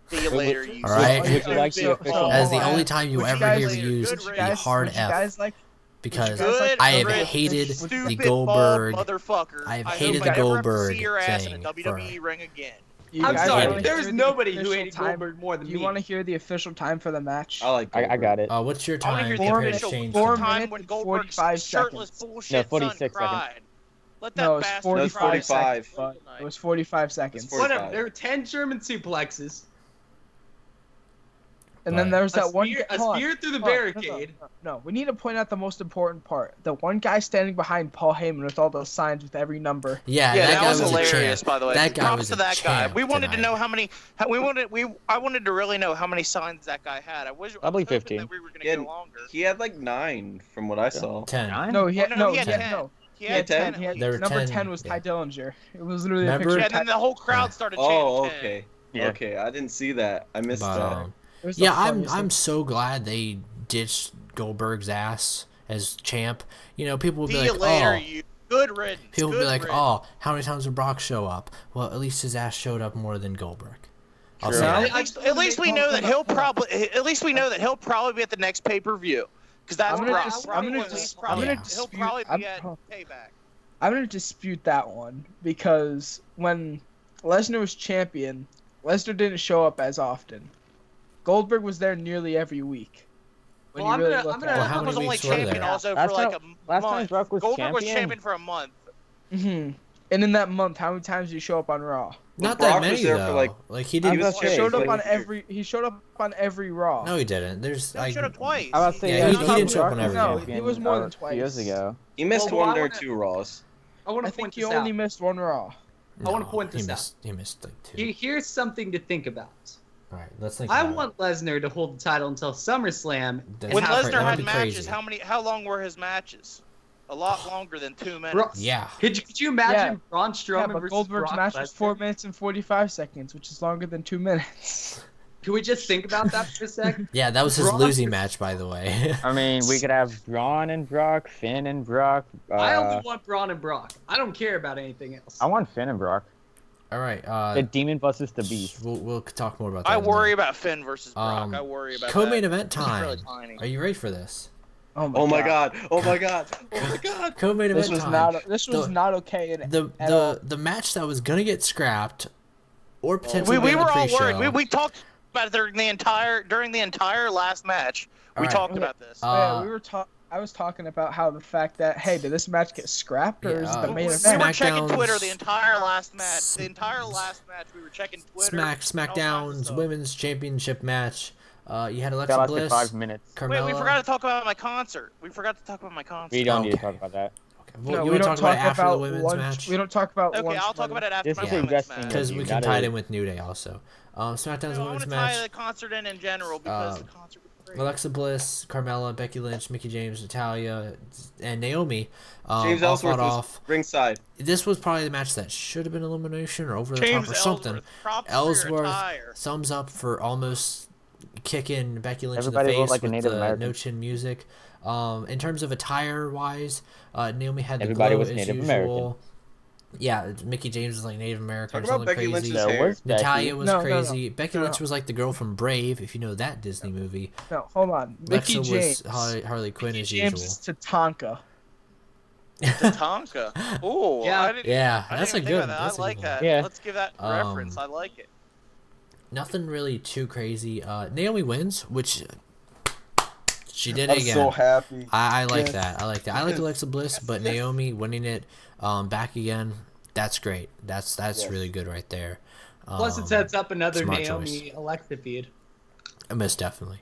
See you later. You All right. Would you like the official? That is the Hold on. only time you Would you ever guys- hear me Good use riddance. the hard would you F guys like? because Good I have riddance, hated the stupid Goldberg. bald motherfucker. I have hope hated I the never have to Goldberg see your ass in a thing WWE for- ring again. You I'm guys sorry. wanna There's hear the nobody who official hated time? Goldberg more than Do you me. want to hear the official time for the match? I like. I got it. What's your I want to time hear the compared to official Shane's 4 time? time minutes when and Goldberg's 45 shirtless seconds. bullshit No, son 46 seconds. cried. Let that No, it's bastard 45 cry. 45. seconds. But it was 45 seconds. It's 45. Whatever. There were 10 German suplexes. And then there was A that one. spear, a hold on, spear through the hold on, barricade. No, we need to point out the most important part. The one guy standing behind Paul Heyman with all those signs with every number. Yeah, Yeah, that that guy was was a hilarious, champ. by the way. That guy Props was to a that guy. champ We wanted to tonight. know how many. I wanted to really know how many signs that guy had. I was Probably hoping 15. that we were gonna Yeah, get longer. He had like 9 from what I saw. 10. Nine? No, he had, Oh, no, he had he had 10. no. He had had 10. 10. He had, There were number 10, 10 was yeah. Ty Dillinger. It was literally Remember? a picture Yeah, of and then Ty. the whole crowd started chanting. Oh, 10. okay. Yeah. Okay, I didn't see that. I missed But, that. It was the yeah, funniest I'm thing. so glad they ditched Goldberg's ass as champ. You know, people would be See you like, later, oh. you. Good riddance. People would good be like, riddance. oh, how many times did Brock show up? Well, at least his ass showed up more than Goldberg. I'll True. say Yeah, that. At least we know that he'll probably. At least we know that he'll probably be at the next pay-per-view. Because that's I'm gonna Brock. dis- Brock I'm gonna will at dis- least I'm probably- gonna He'll dispute- probably be I'm- at oh. payback. I'm gonna dispute that one because when Lesnar was champion, Lesnar didn't show up as often. Goldberg was there nearly every week. When Well, you I'm really gonna- look I'm at gonna- it. Well, how Goldberg was many only weeks were champion there? also Last for like time- a last time month. Brock was Goldberg was champion- champion for a month. Mhm. And in that month, how many times did he show up on Raw? Not Brock that was many there though. for, Like he I didn't. was was about He to say, showed up like- on every. He showed up on every Raw. No, he didn't. There's No, he like showed up twice. I was saying, Yeah, he Brock didn't show up on was every No, champion, he was more than a few years twice. ago. He missed Well, one I or wanna- 2 Raws. I want I to point think he this only out. missed one Raw. I wanna no, point this he out. missed, He missed like 2. Here's something to think about. All right, let's think. I about want Lesnar to hold the title until SummerSlam. That's When not Lesnar cra- that'd had be matches, crazy. how long were his matches? A lot longer than 2 minutes. Bro- Yeah. Could you imagine Yeah. Braun Yeah, Strowman but versus Goldberg's Brock match was Lesnar? 4 minutes and 45 seconds, which is longer than 2 minutes. Can we just think about that for a sec? Yeah, that was his Brock losing is- match, by the way. I mean, we could have Braun and Brock, Finn and Brock. I only want Braun and Brock. I don't care about anything else. I want Finn and Brock. All right. The Demon versus the Beast. We'll talk more about that. I in a worry minute. about Finn versus Brock. I worry about co-main that. event It's time. really tiny. Are you ready for this? Oh my god. Oh my god. Oh my god. Co-main event This was time. not. This was The- not okay. At all. the match that was gonna get scrapped, or potentially We be on were the all pre-show. worried. We talked about it during the entire last match. We Alright. talked about this. Yeah, we were I was talking about how the fact that hey, did this match get scrapped or is it the Yeah, main we event? were checking SmackDown's- Twitter the entire last match. The entire last match, we were checking Twitter. and all kinds of SmackDown's stuff. Women's Championship match. You had Alexa That lasted Bliss, 5 minutes. Carmella. Wait, we forgot to talk about my concert. We forgot to talk about my concert. We don't need to Okay. talk about that. Well, No, you we want to don't talk about it after the about women's lunch. match? We don't talk about Okay, lunch I'll talk money. about it after This my is a women's wrestling match. Because You we can gotta- tie it in with New Day also. SmackDown's No, I want women's to tie match. the concert in general because the concert was great. Alexa Bliss, Carmella, Becky Lynch, Mickey James, Natalia, and Naomi. James all Ellsworth fought was off. ringside. This was probably the match that should have been elimination or over the James top or something. Ellsworth, props for your Ellsworth, attire. thumbs up for almost kicking Becky Lynch Everybody in the looked face like a with Native the American. no chin music. In terms of attire wise, Naomi had the Everybody glow was as Native usual. American. Yeah, Mickey James was like Native American Talk or about something Becky crazy. Lynch's There hair. was Becky. Natalia was No, no, no. crazy. Becky No, Lynch no. was like the girl from Brave, if you know that Disney movie. No, hold on. Mickey Alexa James. was Harley Quinn Mickey as James usual. is Tatanka. Tatanka. Ooh, Yeah. I didn't, Yeah, I that's a didn't think good. about that. That's a I like good that. one. Yeah. Let's give that reference. I like it. Nothing really too crazy. Naomi wins, which she did I'm again. so happy. I like Yes. that. I like that. I like Alexa Bliss, but Naomi winning it back again, that's great. That's Yes. really good right there. Plus, it sets up another smart Naomi Alexa feud. Most definitely.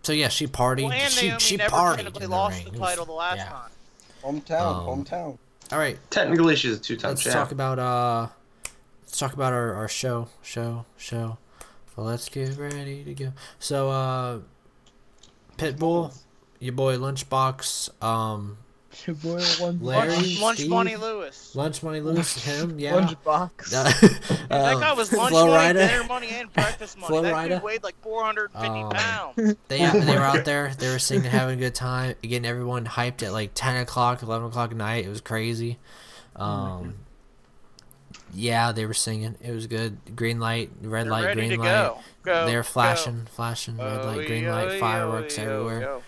So yeah, she partied. Well, and she Naomi never partied technically in the lost ring. the It was- title the last yeah. time. Hometown. All right, Technically, she's a two-time let's champ. talk about our show. So let's get ready to go. So Pitbull, your boy Lunchbox, Your boy Larry, Lunch Steve, Money Lewis. Lunch Money Lewis, him, yeah. Lunchbox. That guy was lunch Flo money, Rida. dinner money, and breakfast money. Flo That Rida. dude weighed like 450 pounds. They were out there. They were singing, having a good time, getting everyone hyped at like 10 o'clock, 11 o'clock at night. It was crazy. Yeah, they were singing. It was good. Green light, red They're light, ready green to light. go. They're flashing, red light, green light, fireworks everywhere.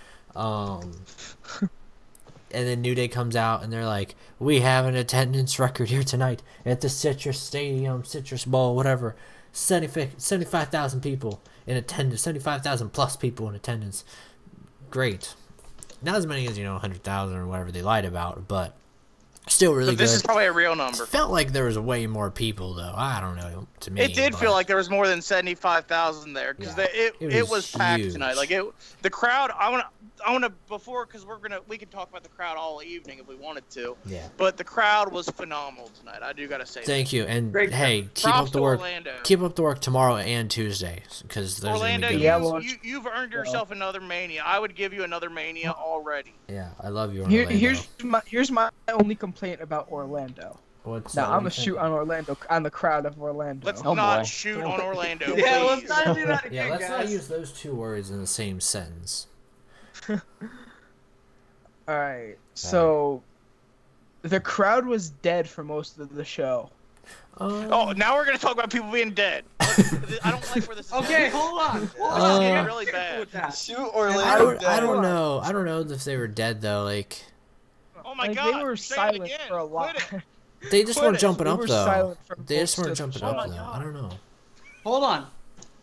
And then New Day comes out and they're like, "We have an attendance record here tonight at the Citrus Stadium, Citrus Bowl, whatever. 75,000 people in attendance, 75,000 plus people in attendance. Great. Not as many as 100,000 or whatever they lied about, but still really But this good. is probably a real number. It felt like there was way more people though. I don't know. To me, It did but- feel like there was more than 75,000 there because Yeah. it It was packed huge. tonight. Like the crowd. I want to before because we can talk about the crowd all evening if we wanted to. Yeah. But the crowd was phenomenal tonight. I do gotta say. Thank you, and Great. hey, keep Props up the to work. Orlando. Keep up the work tomorrow and Tuesday, because there's Orlando, gonna be good Yeah, ones. well, you've earned yourself another mania. I would give you another mania already. Yeah, I love you, Orlando. Here's my only complaint about Orlando. What's Now what I'm do gonna you shoot think? on Orlando, on the crowd of Orlando. Let's Oh, not boy. shoot on Orlando. Yeah, please. let's not do that again, Yeah, let's not guys. use those two words in the same sentence. All right, so the crowd was dead for most of the show. Oh, now we're gonna talk about people being dead. I don't like where this is. Okay, going. hold on. This is getting Uh, really bad. With that. Shoot I Orlando. don't know. I don't know if they were dead though. Like Oh my Like, God! they were say it silent again. for a lot. Quit it. they just Quit weren't it. jumping They up were though. silent for They just most weren't of jumping the up show. though. I don't know. Hold on.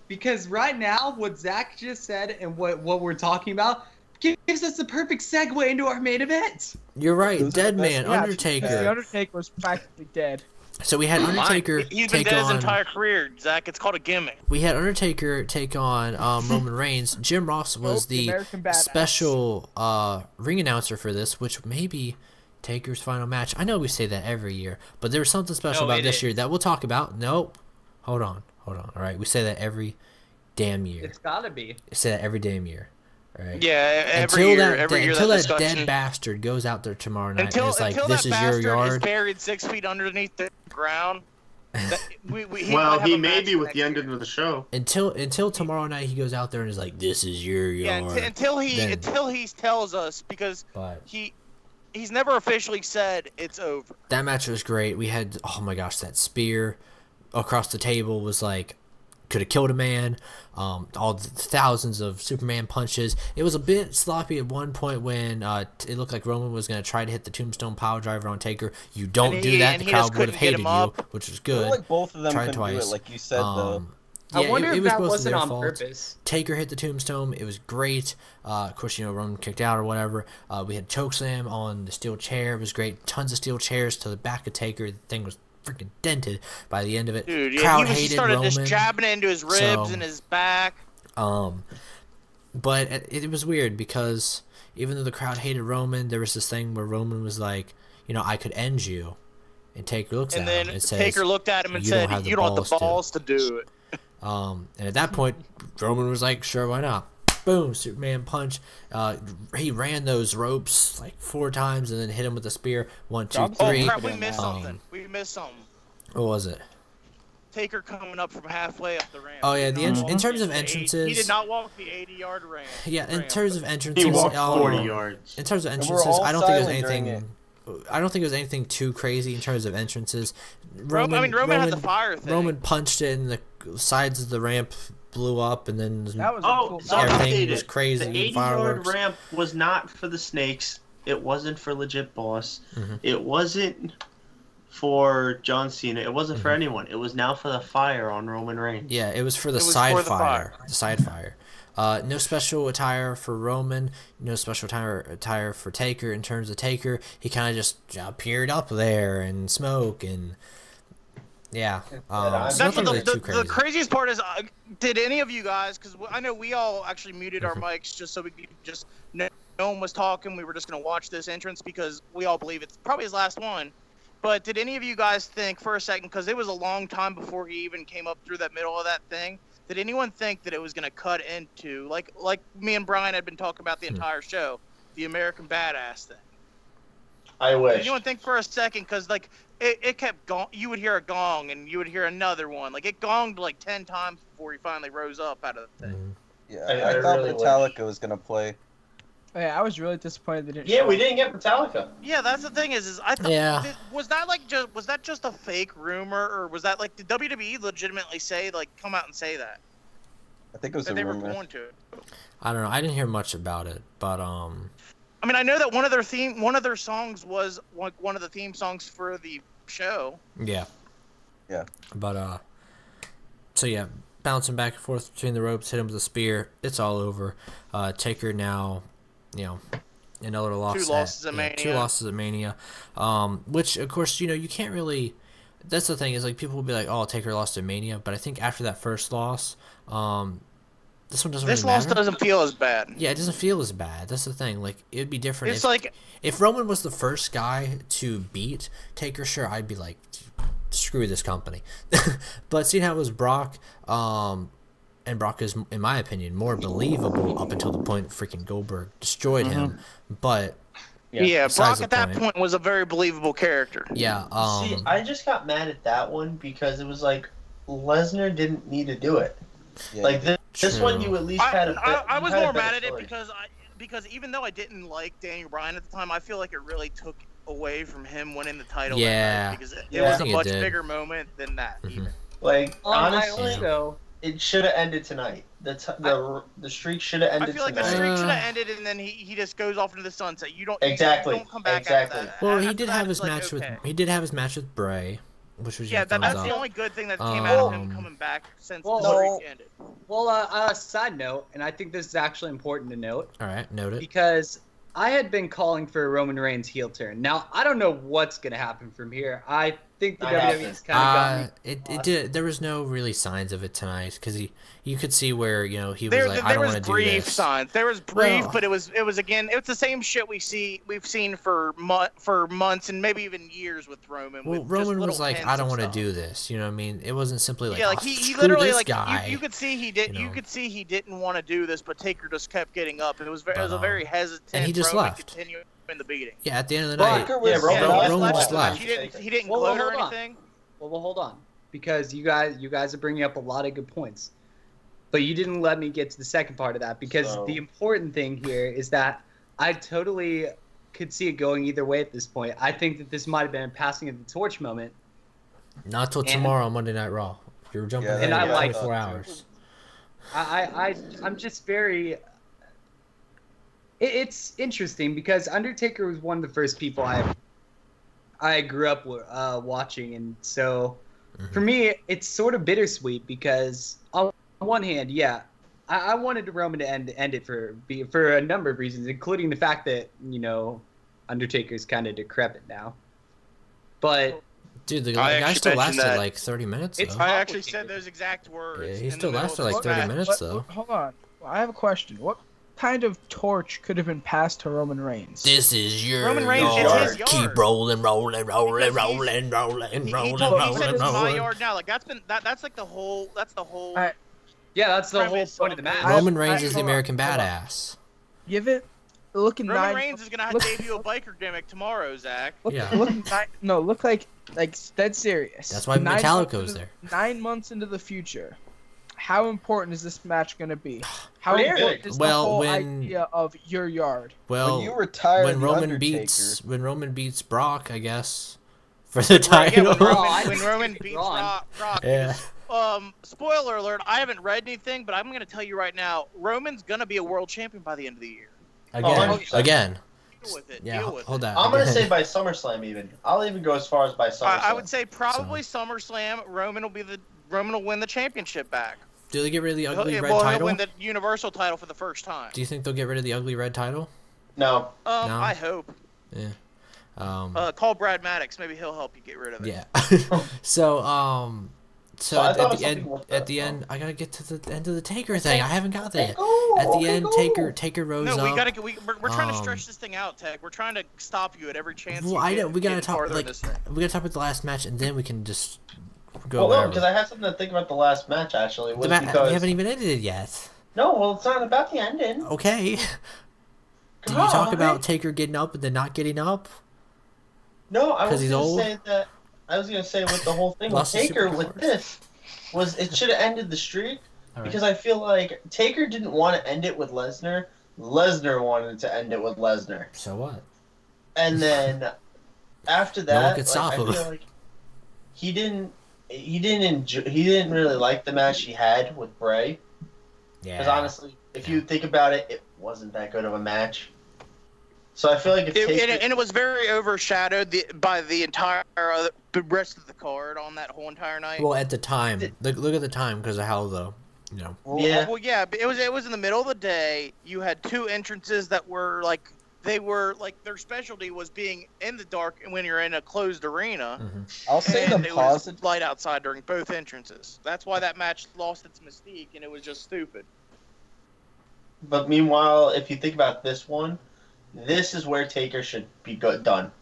Because right now, what Zach just said and what we're talking about gives us the perfect segue into our main event. You're right. Those are Dead the best Man, Yeah, Undertaker. The Undertaker was practically dead. So we had Undertaker He's been take dead his on. entire career, Zach. It's called a gimmick. We had Undertaker take on Roman Reigns. Jim Ross was Nope, the the American Badass. special ring announcer for this, which may be Taker's final match. I know we say that every year, but there was something special No, about it this is. year that we'll talk about. Nope. Hold on. All right, we say that every damn year. It's gotta be. We say that every damn year. All right. Yeah, every Until year, that, every year until that that discussion. dead bastard goes out there tomorrow night until and it's like, until this that is your bastard is yard. buried 6 feet underneath the ground. Well, he may be with the end of the show. Until tomorrow night he goes out there and is like, this is your Yeah, yard. until he then- tells us because But he's never officially said it's over. that match was great. We had, oh my gosh, that spear across the table was like, could have killed a man. All the thousands of Superman punches. It was a bit sloppy at one point when it looked like Roman was going to try to hit the Tombstone Power Driver on Taker. You don't And do he- that. and The he crowd just would have couldn't get hated him you, up. which was I feel good. like both of them Tried couldn't do twice. it, like you said, though. Yeah, I wonder it if was that both wasn't their on fault. purpose. Taker hit the Tombstone. It was great. Of course, Roman kicked out or whatever. We had chokeslam on the steel chair. It was great. Tons of steel chairs to the back of Taker. The thing was freaking dented by the end of it. Dude, yeah, Crowd he hated started Roman. just jabbing it into his ribs So- and his back. But it was weird because even though the crowd hated Roman, there was this thing where Roman was like, I could end you. And Taker looks And at then him and says, Taker looked at him and "You don't said, have the "You don't have the balls to." balls to do it." And at that point, Roman was like, sure, why not? Boom, Superman punch. He ran those ropes like 4 times and then hit him with a spear. 1, 2, Oh, 3. Oh crap, we Um, missed something. We missed something. What was it? Taker coming up from halfway up the ramp. Oh, yeah, He did not in walk terms of the 80 entrances- He did not walk the 80-yard ramp. Yeah, in ramp. terms of entrances, He walked 40 in yards. terms of And we're entrances, all I don't think it was silent during anything. I don't think it was anything too crazy in terms of entrances. Roman had the fire thing. Roman punched it, and the sides of the ramp blew up, and then That was a Oh, cool. sorry, Everything updated. was crazy, The 80-yard fireworks. ramp was not for the snakes. It wasn't for Legit Boss. Mhm. It wasn't for John Cena. It wasn't for Mhm. anyone. It was now for the fire on Roman Reigns. Yeah, it was for the It was side for the fire. fire. The side fire. No special attire for Roman. No special attire for Taker. In terms of Taker, he kind of just appeared up there and smoke, and Yeah. That's It's nothing the, really too the crazy. craziest part is, did any of you guys? Because I know we all actually muted our mics just so we could just no one was talking. We were just gonna watch this entrance because we all believe it's probably his last one. But did any of you guys think for a second, because it was a long time before he even came up through that middle of that thing, did anyone think that it was gonna cut into like me and Brian had been talking about the entire show, the American Badass thing? I Did wish. anyone think for a second, because like it kept gong, you would hear a gong and you would hear another one, like it gonged like 10 times before he finally rose up out of the thing. Yeah, I I thought really Metallica was gonna play. Yeah, I was really disappointed they didn't. Yeah, show we up. didn't get Metallica. Yeah, that's the thing is I thought Yeah. was that just a fake rumor, or was that like did WWE legitimately say like come out and say that I think it was that a they were rumor. going to? I don't know. I didn't hear much about it, but I mean, I know that one of their songs was one of the theme songs for the show. yeah. Yeah. But so yeah, bouncing back and forth between the ropes, hit him with a spear. It's all over. Taker now, another loss. Two losses at Mania. 2 losses at Mania. Which of course you can't really. That's the thing is like people will be like, oh, Taker lost at Mania, but I think after that first loss, this one doesn't This really loss matter. doesn't feel as bad. Yeah, it doesn't feel as bad. That's the thing. Like it'd be different. It's like If Roman was the first guy to beat Taker, sure, I'd be like, screw this company. But seeing how it was Brock, and Brock is, in my opinion, more believable up until the point freaking Goldberg destroyed him. But yeah, besides Brock at the that point. point was a very believable character. yeah, See, I just got mad at that one because it was like Lesnar didn't need to do it. Yeah, Like this one, True. you at least had a. I was you had a more better mad at it story. because even though I didn't like Daniel Bryan at the time, I feel like it really took away from him winning the title. Yeah. that night because it Yeah. was I a think it much did. bigger moment than that. Mhm. Even. Like I honestly, also it should have ended tonight. The streak should have I ended feel like the tonight. streak Uh, should have ended, and then he just goes off into the sunset. You don't Exactly, You don't come back exactly. After that. well, he After did that, have it's his like, match okay. with Bray, which was Yeah, thumbs that's up. the only good thing that came out of him Um, coming back since well, the no. streak ended. well, side note, and I think this is actually important to note All right, note it. because I had been calling for a Roman Reigns heel turn. Now I don't know what's gonna happen from here. I think the I WWE's kind of got me. It did. There was no really signs of it tonight because you could see where he was There, like, I there don't was want to do brief this. signs. There was brief, Well- but it was again. It's the same shit we've seen for months and maybe even years with Roman. Well, with just Roman was little like, hints I don't of want to stuff. do this. You know what I mean? It wasn't simply like, Yeah, like oh, he screw literally this like guy. you could see he did. you You know. could see he didn't want to do this, but Taker just kept getting up. It was But, a very hesitant. and he just Roman left. Continuing the beating. Yeah, at the end of the Well, night, Taker was Yeah, Roman just He left. didn't Well, gloat or hold on. anything. Well, hold on, because you guys are bringing up a lot of good points, but you didn't let me get to the second part of that because So- the important thing here is that I totally could see it going either way at this point. I think that this might have been a passing of the torch moment. not till And- tomorrow on Monday Night Raw. You're jumping Yeah, ahead and I of like- 24 hours. I'm just very. It's interesting because Undertaker was one of the first people I grew up watching, and so for me it's sort of bittersweet because on one hand, yeah, I wanted Roman to end it for a number of reasons, including the fact that Undertaker's kind of decrepit now, but. Dude, the I guy actually still mentioned lasted that. like 30 minutes. It's Though. I actually complicated. said those exact words. Yeah, he in still the middle lasted of like the 30 match. minutes, though. Hold on. I have a question. What kind of torch could have been passed to Roman Reigns? This is your Roman Reigns, it's yard. his yard. Keep rolling, rolling, rolling, Because rolling, rolling, He rolling, said rolling, it's my rolling. yard now. Like that's like the whole. That's the whole. I- Yeah, that's the whole Premise point of the of match. this. Roman Reigns is the hold on, American hold on. badass. Give it. Looking Roman 9. Reigns is gonna look- debut a biker gimmick tomorrow, Zach. Look, Yeah. look, no, look like dead serious. That's why 9 months Metallica's into- there. 9 months into the future, how important is this match going to be? How Pretty important big. is Well, the whole when- idea of your yard? Well, when you retire when the Roman Undertaker, beats Brock, I guess, for the Right, yeah, title. when Roman beats Braun. Brock. Yeah. Spoiler alert, I haven't read anything, but I'm gonna tell you right now, Roman's gonna be a world champion by the end of the year. Again, 100%. again. Deal with it. Yeah, Deal with hold it. that. I'm gonna again. say by SummerSlam even. I'll even go as far as by SummerSlam. I would say probably SummerSlam. Roman will win the championship back. Do they get rid of the ugly red He'll title? win the Universal title for the first time. Do you think they'll get rid of the ugly red title? No. No. I hope. Yeah. Call Brad Maddox. Maybe he'll help you get rid of it. Yeah. so So I at thought the of end, something with at the that, end, I gotta get to the end of the Taker thing. I haven't got there. Go, At the okay, end, go. Taker rose No, up. we gotta. We're trying to um, stretch this thing out, Tech. We're trying to stop you at every chance. Well, you I get, know we gotta get talk farther in like this thing. we gotta talk about the last match, and then we can just go. Well, no, whatever. because I had something to think about the last match actually. Was We because haven't even ended it yet. no, well, it's not about the ending. Okay. Did you God. talk about Taker getting up and then not getting up? No, I 'Cause was he's gonna old? say that. I was gonna say with the whole thing with Lost his Taker with superpowers. this was it should have ended the streak All right. because I feel like Taker didn't want to end it with Lesnar. Lesnar wanted to end it with Lesnar, So what? and then after No one that, could like, stop I him. feel like he didn't really like the match he had with Bray. Yeah. Because honestly, if you think about it, it wasn't that good of a match. So I feel like if Taker, And it was very overshadowed by the entire the rest of the card on that whole entire night. Well, at the time, look at the time because of how yeah. Well, yeah, but it was in the middle of the day. You had two entrances that were like their specialty was being in the dark when you're in a closed arena. I'll say And the it was positive. light outside during both entrances. That's why that match lost its mystique, and it was just stupid. But meanwhile, if you think about this one, this is where Taker should be done.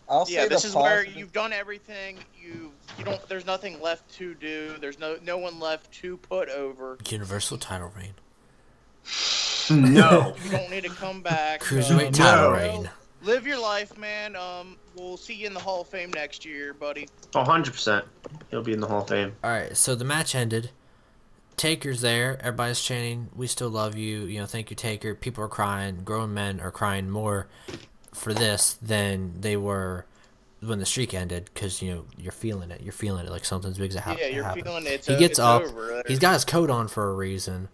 I'll say Yeah, this the is where positive. you've done everything. You don't. There's nothing left to do. There's no one left to put over. Universal title reign. No. You don't need to come back. Cruiserweight title No. reign. Live your life, man. We'll see you in the Hall of Fame next year, buddy. 100%. He'll be in the Hall of Fame. All right, so the match ended. Taker's there. Everybody's chanting, "We still love you." Thank you, Taker. People are crying. Grown men are crying more for this than they were when the streak ended, because you're feeling it. You're feeling it like something's big's Yeah, you're happening. feeling it. He gets it's up. Over. He's got his coat on for a reason,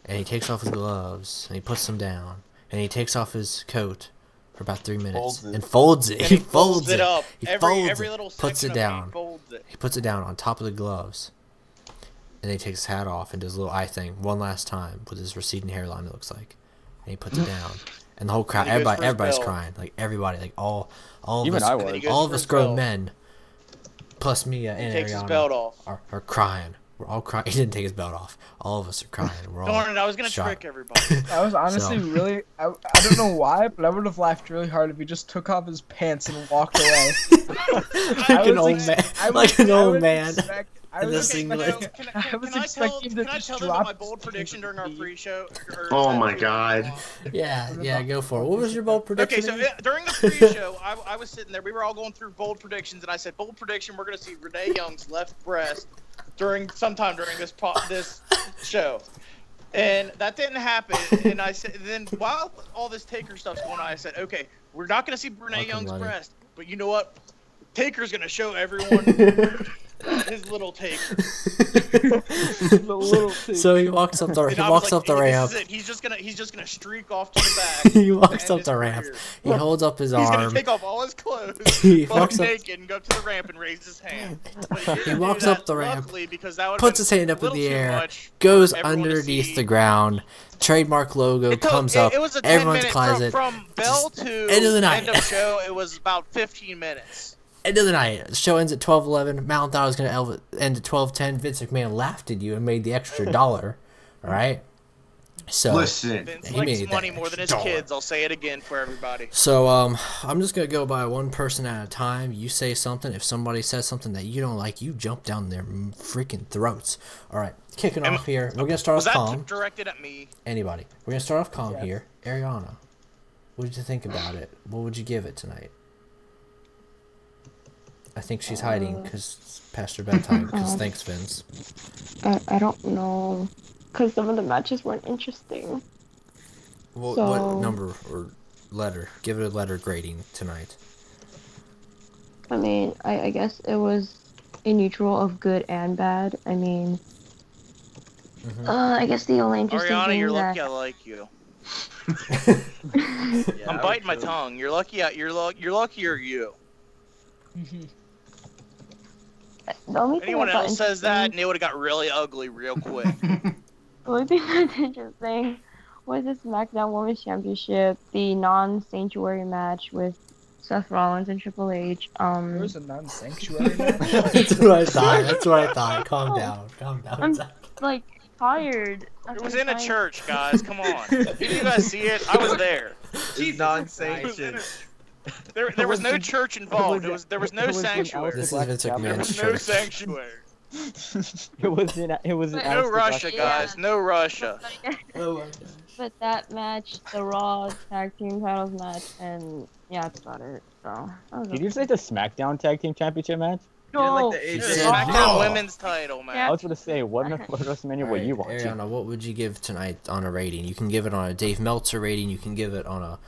and he takes off his gloves and he puts them down, and he takes off his coat for about 3 minutes Folds it. and folds it. And He folds it up. He every folds little it. Puts section it of down. He folds it. He puts it down on top of the gloves, and then he takes his hat off and does a little eye thing one last time with his receding hairline. It looks like, and he puts it down, and the whole crowd, And he goes for his everybody's belt. crying, like everybody, like all of Even us, I And he was. goes all of for us his grown belt. men, plus Mia He and takes his Ariana, belt off. are crying. We're all crying. He didn't take his belt off. All of us are crying. We're all Darn it! I was gonna shocked. trick everybody. I was honestly So- really. I don't know why, but I would have laughed really hard if he just took off his pants and walked away. like an old was man, I like was- an I old was man. I in was the expecting- singlet. I was Can I expecting to tell just them about drop my bold his prediction during our pants. pre-show? Oh my God. Yeah, go for it. What was your bold prediction? Okay, so again? during the pre-show, I was sitting there. We were all going through bold predictions, and I said, "Bold prediction: we're going to see Renee Young's left breast sometime during this show." And that didn't happen. And I said, then while all this Taker stuff's going on, I said, "Okay, we're not going to see Renee Welcome, Young's buddy. breast, but you know what? Taker's going to show everyone his little Taker." The little thing. So he walks up the And he I was walks like, up the "This ramp. is it. He's just gonna streak off to the back. He walks and up his the ramp. career. He holds up his He's gonna arm. take off all his clothes, He buck walks up. naked, and go up to the ramp and raise his hand. But he didn't do walks that, up the ramp, luckily, because that would've puts been his hand a up in little the too air, much goes for everyone to underneath see. the ground. Trademark logo It took- comes up. It was a Everyone's 10-minute closet. from bell to end of the night. end of show. It was about 15 minutes. End of the night. The show ends at 12:11. Mountain thought it was gonna end at 12:10. Vince McMahon laughed at you and made the extra $1. All right. So Listen. Vince He likes made that money more than his $1. kids. I'll say it again for everybody. So I'm just gonna go by one person at a time. You say something. If somebody says something that you don't like, you jump down their freaking throats. All right, kicking off here. We're gonna start Was off that calm. directed at me? Anybody? We're gonna start off calm Yes. here. Ariana, what did you think about it? What would you give it tonight? I think she's hiding because it's past her bedtime. Because thanks, Vince. I don't know, because some of the matches weren't interesting. What So- number or letter? Give it a letter grading tonight. I mean, I guess it was a neutral of good and bad. I mean, Mhm. I guess the only interesting Ariana, thing you're that lucky I like you. Yeah, I'm I biting my would too. tongue. You're lucky. You're lucky you're you. the only thing Anyone I thought else says that, interesting- and it would have got really ugly real quick. The only thing that's interesting was the SmackDown Women's Championship, the non-sanctuary match with Seth Rollins and Triple H. There was a non-sanctuary match. That's what I thought. That's what I thought. Calm down. Calm down. I'm Zach. like tired. It was in a church, guys. Come on. Did you guys see it? I was there. Non-sanctioned. There was no church involved. There was no sanctuary. This is Vince There McMahon's was no church. sanctuary. It was an No Russia, guys. No Russia. Oh my But that match, the Raw Tag Team Titles match, and yeah, that's about it. So. That was Did you say the SmackDown Tag Team Championship match? No. Like the AJ SmackDown No. Women's title, man. I was gonna say, what WrestleMania were you watching? Ariana, what would you give tonight on a rating? You can give it on a Dave Meltzer rating. You can give it on a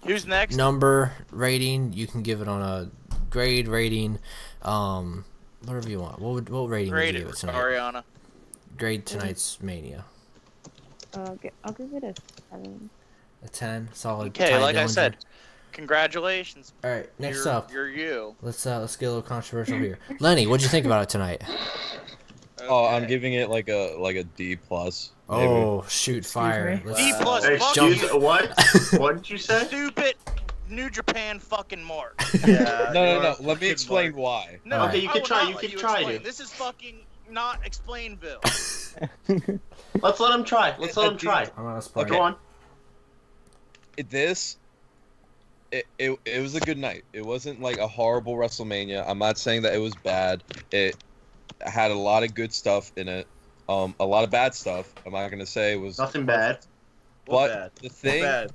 Who's next? number rating. You can give it on a grade rating. Whatever you want. What rating would Grade you it, give it tonight? Ariana. Grade tonight's Mania. I'll give it a 7. A 10. Solid. Okay, Ty like I Dillinger. said, congratulations. All right, next You're- up, You're you. let's get a little controversial here. Lenny, what'd you think about it tonight? Oh, I'm giving it like a D plus. Maybe. Oh, shoot, fire! me? Let's- D plus. Hey, Fuck jump. excuse you. what? What did you say? Stupid New Japan fucking mark. Yeah, No. Let me explain why. No, Okay, you I can will try, not you let can try explain. to. This is fucking not Explainville. Let's let him try. Let's let him try. I'm not a spoiler. Go on. It was a good night. It wasn't like a horrible WrestleMania. I'm not saying that it was bad. It had a lot of good stuff in it. A lot of bad stuff. I'm not gonna say it was Nothing bad. But the thing, bad?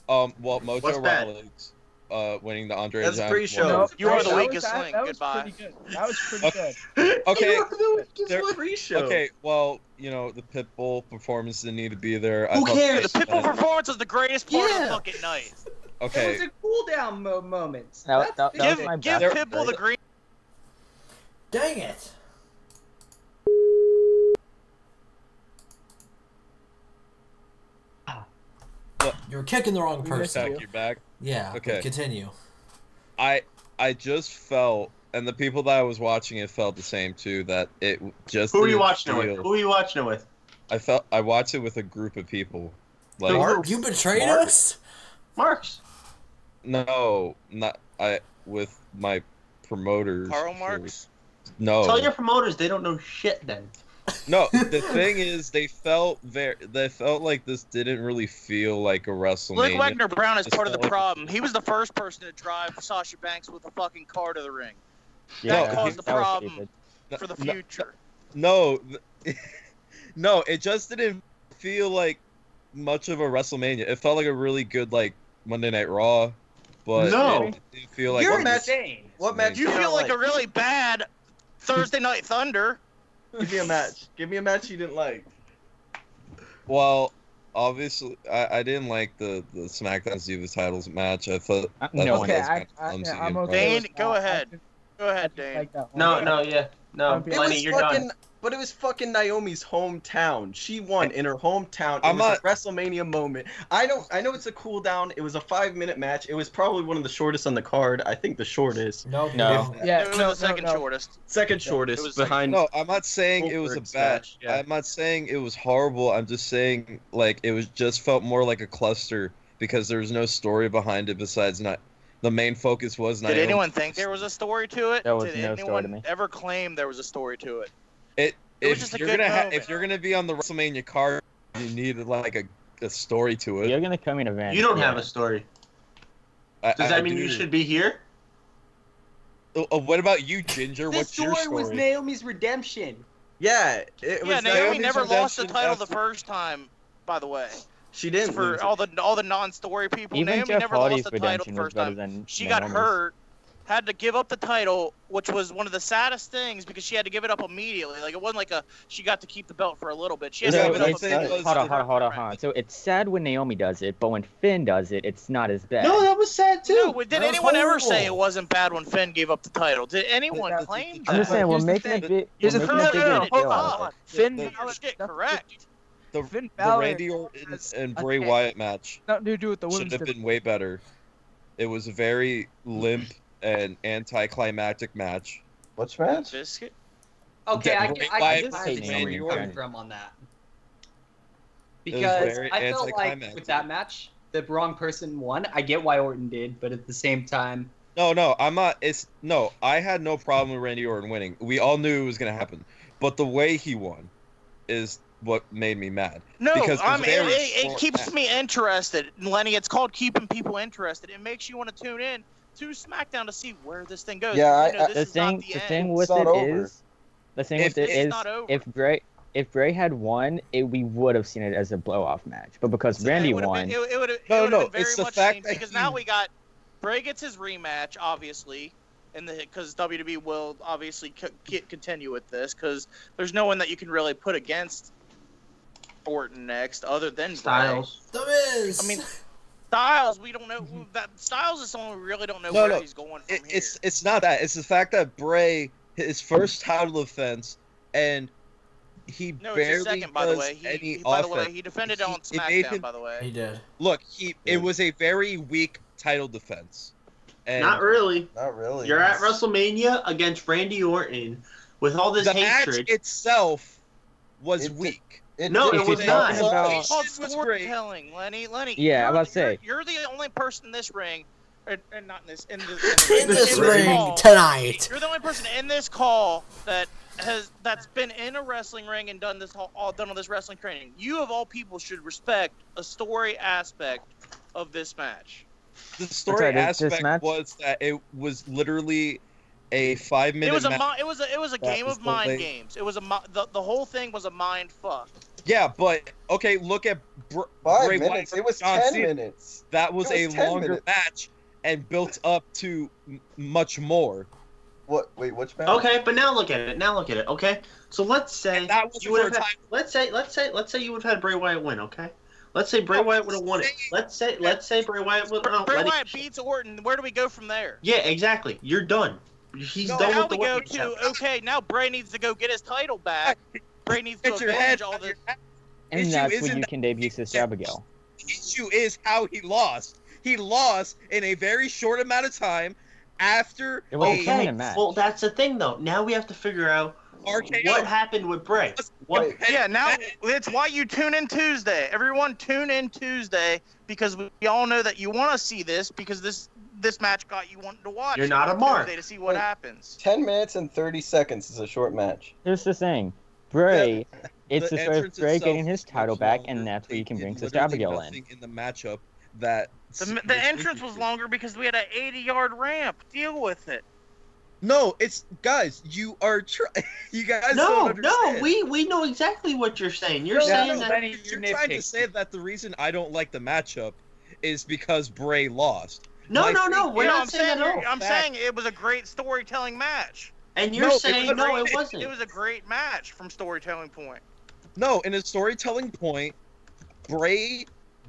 well, Mojo What's bad? Rawlings, winning the Andre That's Giant pre-show. Memorial. You are the that weakest was, link. That was Goodbye. pretty good. That was pretty Okay. good. Okay, There, there- pre-show. okay. Well, the Pitbull performance didn't need to be there. Who cares? The Pitbull performance was the greatest part of the fucking night. It Okay. was a cool down moment. That was Give my give best Pitbull the grade. green. Dang it! You're kicking the wrong person. Back, you're back. Yeah. Okay. Continue. I just felt, and the people that I was watching it felt the same too. That it just. Who are you didn't watching it with? feel- Who are you watching it with? I watched it with a group of people. Like Mark? You betrayed Mark? us. Marks. no, not with my promoters. Karl Marx. No. Tell your promoters they don't know shit then. No, the thing is, they felt like this didn't really feel like a Luke WrestleMania. Wagner Brown is Just part of the felt like- problem. He was the first person to drive Sasha Banks with a fucking car to the ring. Yeah, That caused the that was problem stupid. for the No, future. No, no, it just didn't feel like much of a WrestleMania. It felt like a really good like Monday Night Raw, but No. it didn't feel like You're a insane. What match? You do feel like like a really bad Thursday Night Thunder. Give me a match. Give me a match you didn't like. Well, obviously, I didn't like the SmackDown Divas titles match. I thought No one Okay, was kinda clumsy I'm and okay. Dane, with go that. ahead. Go ahead, I Dane. like that one. No, It Lenny, you're done. But it was fucking Naomi's hometown. She won in her hometown. It I'm was not- a WrestleMania moment. I know it's a cool down. It was a 5-minute match. It was probably one of the shortest on the card. I think the shortest. No. No. Yeah, It was no, the second no. shortest. Second It shortest was behind. No, I'm not saying it was a Goldberg's bad. match, yeah. I'm not saying it was horrible. I'm just saying like it was just felt more like a cluster because there was no story behind it besides not. The main focus was Did Naomi. anyone think there was a story to it? There was Did no story to anyone me. ever claim there was a story to it? It, It was if just a you're good gonna moment. if you're gonna be on the WrestleMania card, you need like a story to it. You're gonna come in event. You don't yeah. have a story. I- Does I that mean you do. should be here? What about you, Ginger? The What's your story story? was Naomi's redemption. Yeah, it was. Yeah, Naomi never lost the redemption title the after- first time. By the way, She didn't. for lose it. all the non-story people, Even Naomi Jeff never Hardy's lost the title redemption the was first better time. than She got Naomi's. hurt, had to give up the title, which was one of the saddest things because she had to give it up immediately. Like it wasn't like she got to keep the belt for a little bit. She had Yeah, to but give it I'm up saying immediately. was- Hold on. So it's sad when Naomi does it, but when Finn does it, it's not as bad. No, that was sad too. No, did That was anyone ever say it horrible. wasn't bad when Finn gave up the title? Did anyone That was- claim I'm just that? saying, we're Here's the making a thing. big. Here's we're the making a thing. bigger No, deal hold out of on. it. Finn, Get your shit correct. The Finn the Balor Randy Orton has and a Bray thing. Wyatt match nothing to do with the should women's have division. been way better. It was a very limp and anticlimactic match. Which match? Biscuit. Okay, Yeah, I Bray can Wyatt just versus see where Randy you're Orton. coming from on that. was Because very I felt like anticlimactic. with that match, the wrong person won. I get why Orton did, but at the same time, No, I'm not. I had no problem with Randy Orton winning. We all knew it was gonna happen, but the way he won is what made me mad. No, Because I mean, very it short keeps match. me interested, Lenny. It's called keeping people interested. It makes you want to tune in to SmackDown to see where this thing goes. Yeah, You know, this The is not thing, the the end. thing It's with not it over. is, the thing If with it it's is, not over. if Bray had won, we would have seen it as a blow-off match. But because Randy It would've won, been, it would've No, been very it's the much fact changed that because he- now we got Bray gets his rematch, obviously, because WWE will obviously continue with this because there's no one that you can really put against Orton next other than Bray. Styles. The Miz. I mean, Styles, we don't know that Styles is someone we really don't know No, where no. he's going from here. It's not that. It's the fact that Bray, his first title defense, and he No, it's barely his second, by the does way. any By the offense. way, he defended He- on it made SmackDown, him- by the way. he did. Look, it was a very weak title defense. And Not really. Not really. You're at WrestleMania against Randy Orton with all this the match hatred. itself was It- weak. No, it was not. It's about- called was great. storytelling, Lenny. Yeah, I you're, was about to say. you're the only person in this ring, or not in this, in In this this ring call. tonight. You're the only person in this call that's been in a wrestling ring and done all this wrestling training. You of all people should respect a story aspect of this match. The story sorry, this aspect match? was that it was literally a 5-minute It was a match. it was a that game was of mind delayed. games. It was the whole thing was a mind fuck. Yeah, but okay, look at Bray 5 Wyatt minutes. It was John 10 Cena. minutes. That was, It was a 10 longer minutes. match and built up to much more. What? Wait, which match? Okay, but now look at it. Okay, so let's say And that was you would for have a had, let's say you would have had Bray Wyatt win. Okay, let's say Bray Wyatt would have won it. Let's say Bray Wyatt would. Bray Wyatt beats Orton. Where do we go from there? Yeah, exactly. You're done. He's No, done Now with the we go work. to okay. Now Bray needs to go get his title back. Bray needs to Get your avenge head all out of this. your head. and issue that's isn't when you that- can debut Sister Abigail. The issue is how he lost. He lost in a very short amount of time after It was a a 10-minute match. Well, that's the thing, though. Now we have to figure out RKO. what happened with Bray. What? Wait. Yeah, now it's why you tune in Tuesday. Everyone tune in Tuesday because we all know that you want to see this because this match got you wanting to watch. You're not a on mark. Tuesday to see what Wait. happens. 10 minutes and 30 seconds is a short match. Here's the thing, Bray. It's The the start of entrance Bray itself getting his was title much back, longer. and that's where They you can did bring Sister literally Abigail in. nothing in the matchup that The entrance was longer because we had an 80-yard ramp. Deal with it. No, it's guys. You are you guys No, don't no, understand. we know exactly what you're saying. You're No, saying no, that. Benny, You're you're trying to nitpicking. say that the reason I don't like the matchup is because Bray lost. No, My no, no. thing- We're You know, not saying that at all. I'm saying it was a great storytelling match. And you're No, it saying was no, great. it wasn't. It was a great match from storytelling point. No, in a storytelling point, Bray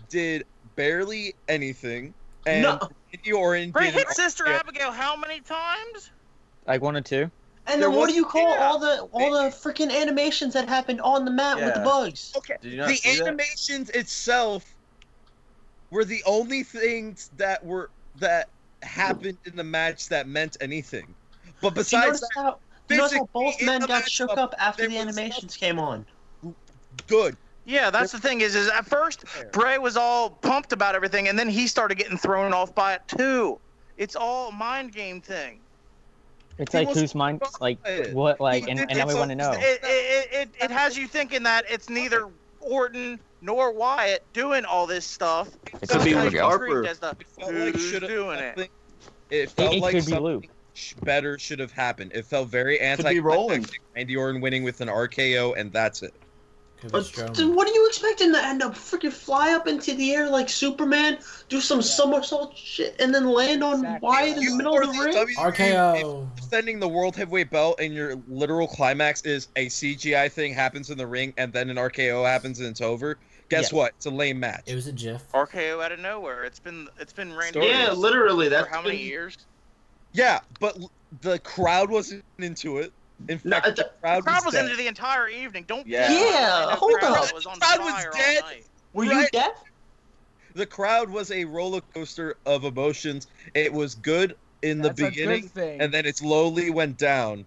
did barely anything, and No. Randy Orton Bray did. hit an Sister RKO. Abigail how many times? Like 1 or 2. And There then what was- do you call yeah. all the freaking animations that happened on the mat with the Yeah. bugs? Okay, Did you not the see that? animations itself were the only things that happened in the match that meant anything. But You besides notice that, how both physically, in men the got shook matchup, up after there the was animations came on. good. Yeah, that's the thing is at first Bray was all pumped about everything, and then he started getting thrown off by it too. It's all a mind game thing. It's He like was whose mind, like quiet. what, like, He and did now we it want to know. It has you thinking that it's neither Orton nor Wyatt doing all this stuff. It could be Sometimes Luke it's Harper. treated as the It felt like who's should doing it. have. It felt It like could be something Luke. better should have happened. It felt very be Roland. anti-climactic. Randy Orton winning with an RKO, and that's it. Then what do you expect him to end up freaking fly up into the air like Superman, do some somersault shit, and then land on Exactly. Wyatt in the middle of the ring? RKO. Defending the world heavyweight belt and your literal climax is a CGI thing happens in the ring and then an RKO happens and it's over. Guess Yes. what? It's a lame match. It was a GIF. RKO out of nowhere. It's been Randy. Stories. Yeah, literally. For That's how many been- years? Yeah, but the crowd wasn't into it. In No, fact, the crowd The crowd was dead. into the entire evening. Don't. Yeah. Yeah, hold the crowd up. was on The crowd was fire all dead. night. Were you Right. deaf? The crowd was a roller coaster of emotions. It was good in the That's a good beginning, thing. and then it slowly went down.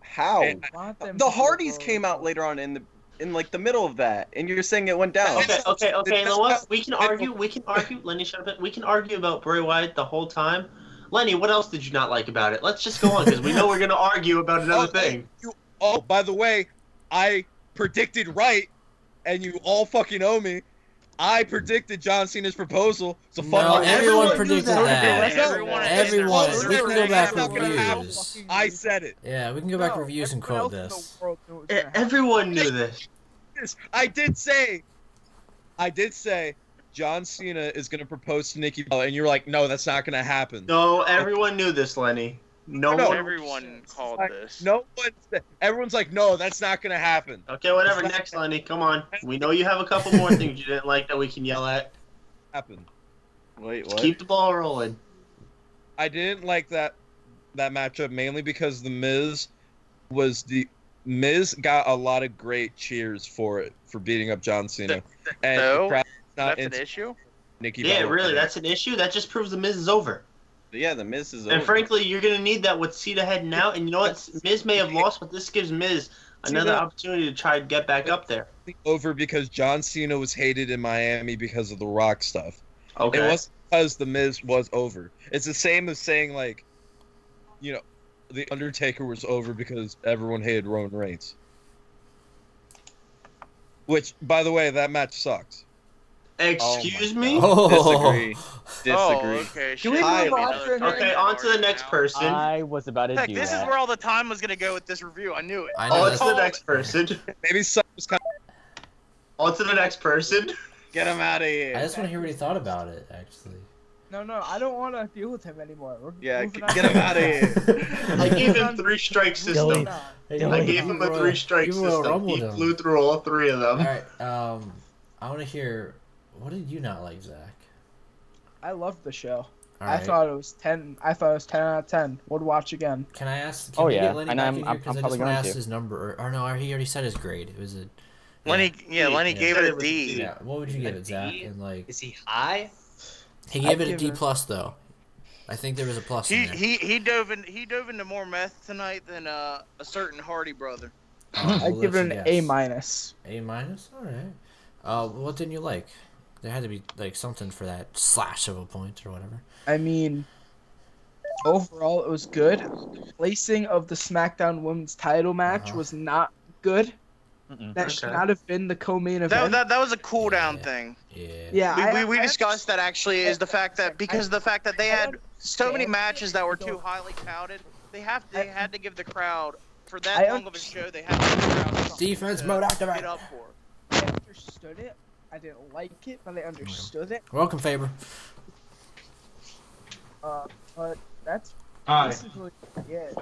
How? And- Want them The to Hardys go- came out later on in the in like the middle of that, and you're saying it went down. Okay. You know what? We can argue. Lenny, shut up. We can argue about Bray Wyatt the whole time. Lenny, what else did you not like about it? Let's just go on because we know we're gonna argue about another thing. By the way, I predicted right, and you all fucking owe me. I predicted John Cena's proposal. So fuck No, you. everyone predicted that. Everyone. We can go back reviews. I said it. Yeah, we can go back reviews and quote this. Everyone knew this. I did say John Cena is going to propose to Nikki Bella, and you're like, no, that's not going to happen. No, everyone knew this, Lenny. Everyone called this. Everyone's like, no, that's not going to happen. Okay, whatever. Next, Lenny, come on. We know you have a couple more things you didn't like that we can yell at. Happen. Wait, what? Keep the ball rolling. I didn't like that matchup mainly because the Miz got a lot of great cheers for beating up John Cena. And the crowd's not That's an issue? Nikki Yeah, Bella. really, that's an issue? That just proves the Miz is over. Yeah, the Miz is over. And frankly, you're going to need that with Cena heading out. And you know what? Miz may have lost, but this gives Miz another opportunity to try and get back up there. Over because John Cena was hated in Miami because of the Rock stuff. Okay. It wasn't because the Miz was over. It's the same as saying, like, you know, the Undertaker was over because everyone hated Roman Reigns. Which, by the way, that match sucked. Excuse me? Disagree. Okay. Can we move on? Okay, on to the next person. I was about to Heck, do this that. is where all the time was gonna go with this review. I knew it. I know On this. to the next person. Maybe some was kind On to the next person. Get him out of I here. just want to hear what he thought about it, actually. No, I don't want to deal with him anymore. Yeah, Moving get him out of here. I gave him 3 strike system. I gave him a 3 strike system. He flew through all 3 of them. Alright, I want to hear, what did you not like, Zach? I loved the show. All I right. thought it was 10. I thought it was 10 out of 10. Would watch again. Can I ask? Oh, we yeah, get Lenny and back I'm- in here? I'm 'Cause I just probably want to going ask to. his number. Or no, he already said his grade. It was a. Lenny gave it a D. Yeah, what would you give it, Zach? And like, Is he high? he gave it a give D it- plus though. I think there was a plus in there. He dove into more meth tonight than a certain Hardy brother. I'd We'll give it let an you A guess. minus. A minus. All right. What didn't you like? There had to be like something for that slash of a point or whatever. I mean, overall it was good. Placing of the SmackDown Women's Title match was not good. That should not have been the co-main event. That was a cool down Yeah. thing. Yeah. Yeah, We discussed that actually is the fact that because the fact that they had so many matches that were too highly touted, they had to give the crowd for that long of a show. They had to give the crowd Defense mode activate. get up for. I understood it. I didn't like it, but I understood it. Welcome, Faber. But that's Hi. basically it.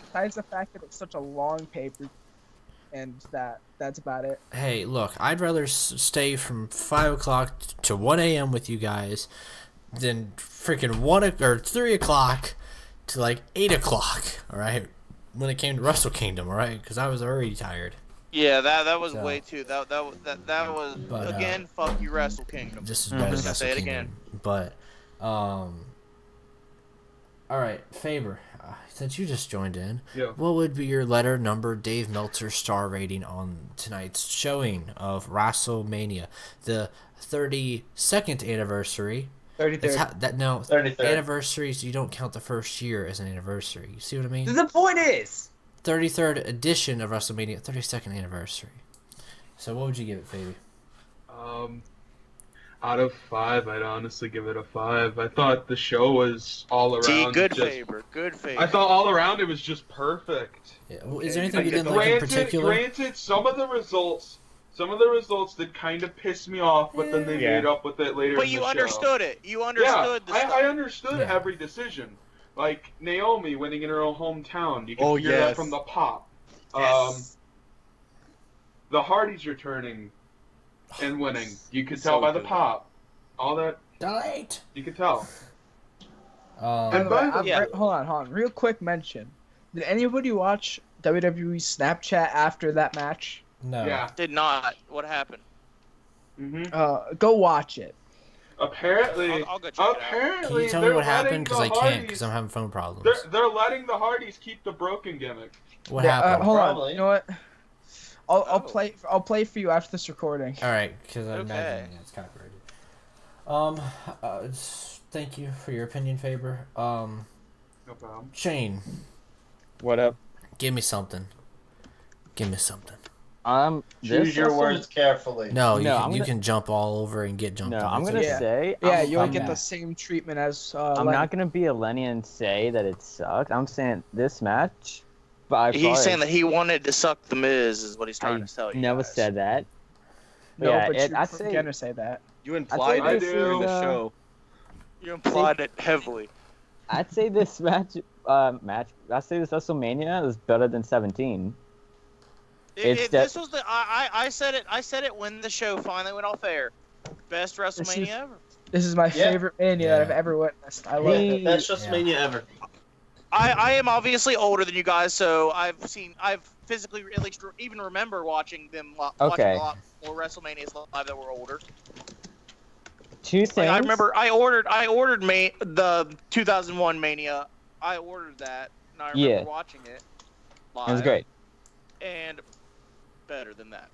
Besides the fact that it's such a long paper, and that's about it. Hey, look, I'd rather stay from 5 o'clock to 1 a.m. with you guys than freaking 3 o'clock to like 8 o'clock. All right, when it came to Wrestle Kingdom, all right, because I was already tired. Yeah, that was So- way too. That was But, again. Fuck you, Wrestle Kingdom. Just as bad as Wrestle Say it Kingdom. again. But, all right, Faber, since you just joined in, Yeah. what would be your letter, number, Dave Meltzer star rating on tonight's showing of Wrestlemania, the 32nd anniversary? 33rd. No, 33rd. anniversaries, you don't count the first year as an anniversary. You see what I mean? The point is, 33rd edition of WrestleMania, 32nd anniversary. So what would you give it, Fabi? Out of 5, I'd honestly give it a 5. I thought the show was all around. D, good just- favor, good favor. I thought all around it was just perfect. Yeah. Well, is there anything you didn't like in particular? Granted, some of the results did kind of piss me off, but then they made up with it later. But in you the show. understood it. You understood the stuff. I understood Yeah. every decision. Like Naomi winning in her own hometown. You can Oh, hear yes. that from the pop. The Hardys returning and winning. You could tell So by the good. pop. All that Delete. you could tell. And by the hold on. Real quick mention. Did anybody watch WWE Snapchat after that match? No. Yeah. Did not. What happened? Go watch it. Apparently, I'll go check it out. Can you tell me they're what happened? letting Because the I can't, Hardys- because I'm having phone problems. They're letting the Hardys keep the broken gimmick. What Yeah, happened? hold Probably. on. You know what? I'll play for you after this recording. All right, because I Okay. imagine it's copyrighted. Thank you for your opinion, Faber. No problem. Shane, What up? give me something. Give me something. Choose your words carefully. No, No, you can jump all over and get jumped No, on. I'm It's gonna okay. say. Yeah, I'm, you'll I'm get the not- same treatment as. I'm not gonna be a Lenny and say that it sucked. I'm saying this match. But He's saying that he wanted to suck the Miz, is what he's trying to tell you. never guys. said that. No, Yeah, but I'd you're say- gonna say that. You implied I it do. during the show. You implied it heavily. I'd say this I'd say this WrestleMania is better than 17. This was the I said it when the show finally went off air. Best WrestleMania ever. This is my favorite Mania that I've ever witnessed. I love it. Best WrestleMania ever. I am obviously older than you guys, so I've physically at least even remember watching them watching a lot more WrestleManias live that were older. Two things. Like, I remember I ordered the 2001 Mania. I ordered that, and I remember watching it live. It was great. And better than that.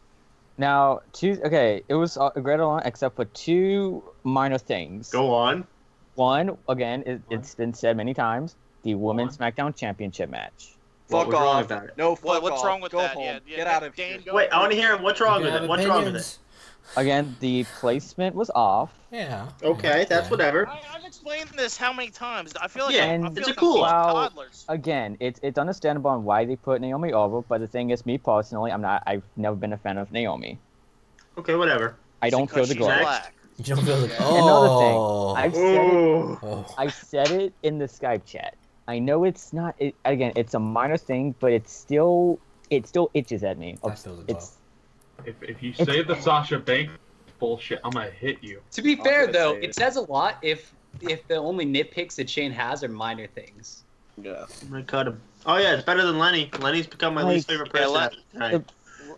Now, it was a great along except for two minor things. Go on. One, again, it's been said many times, the Women's SmackDown Championship match. Fuck was wrong off. with that? No, fuck What's off. wrong with Go that? home. Yeah, Get out of Dane, here. go Wait, I want to hear what's wrong You with have it. What's wrong with it? opinions? Again, the placement was off. Yeah. Okay, that's whatever. I've explained this how many times? I feel like Yeah, I feel it's a like cool. I'm teaching Well, toddlers. Again, it's understandable on why they put Naomi over, but the thing is, me personally, I've never been a fan of Naomi. Okay, whatever. I don't feel Because the she's glow. black. You don't feel the. Another thing, I've said it. Ooh. Oh. I said it in the Skype chat. I know it's not. Again, it's a minor thing, but it still itches at me. I feel the glow. It's If you say the Sasha Banks bullshit, I'm gonna hit you. To be fair, gonna though, say it it. says a lot if the only nitpicks that Shane has are minor things. Yeah. I'm gonna cut him. Oh yeah, it's better than Lenny. Lenny's become my least favorite Yeah, person. Tonight.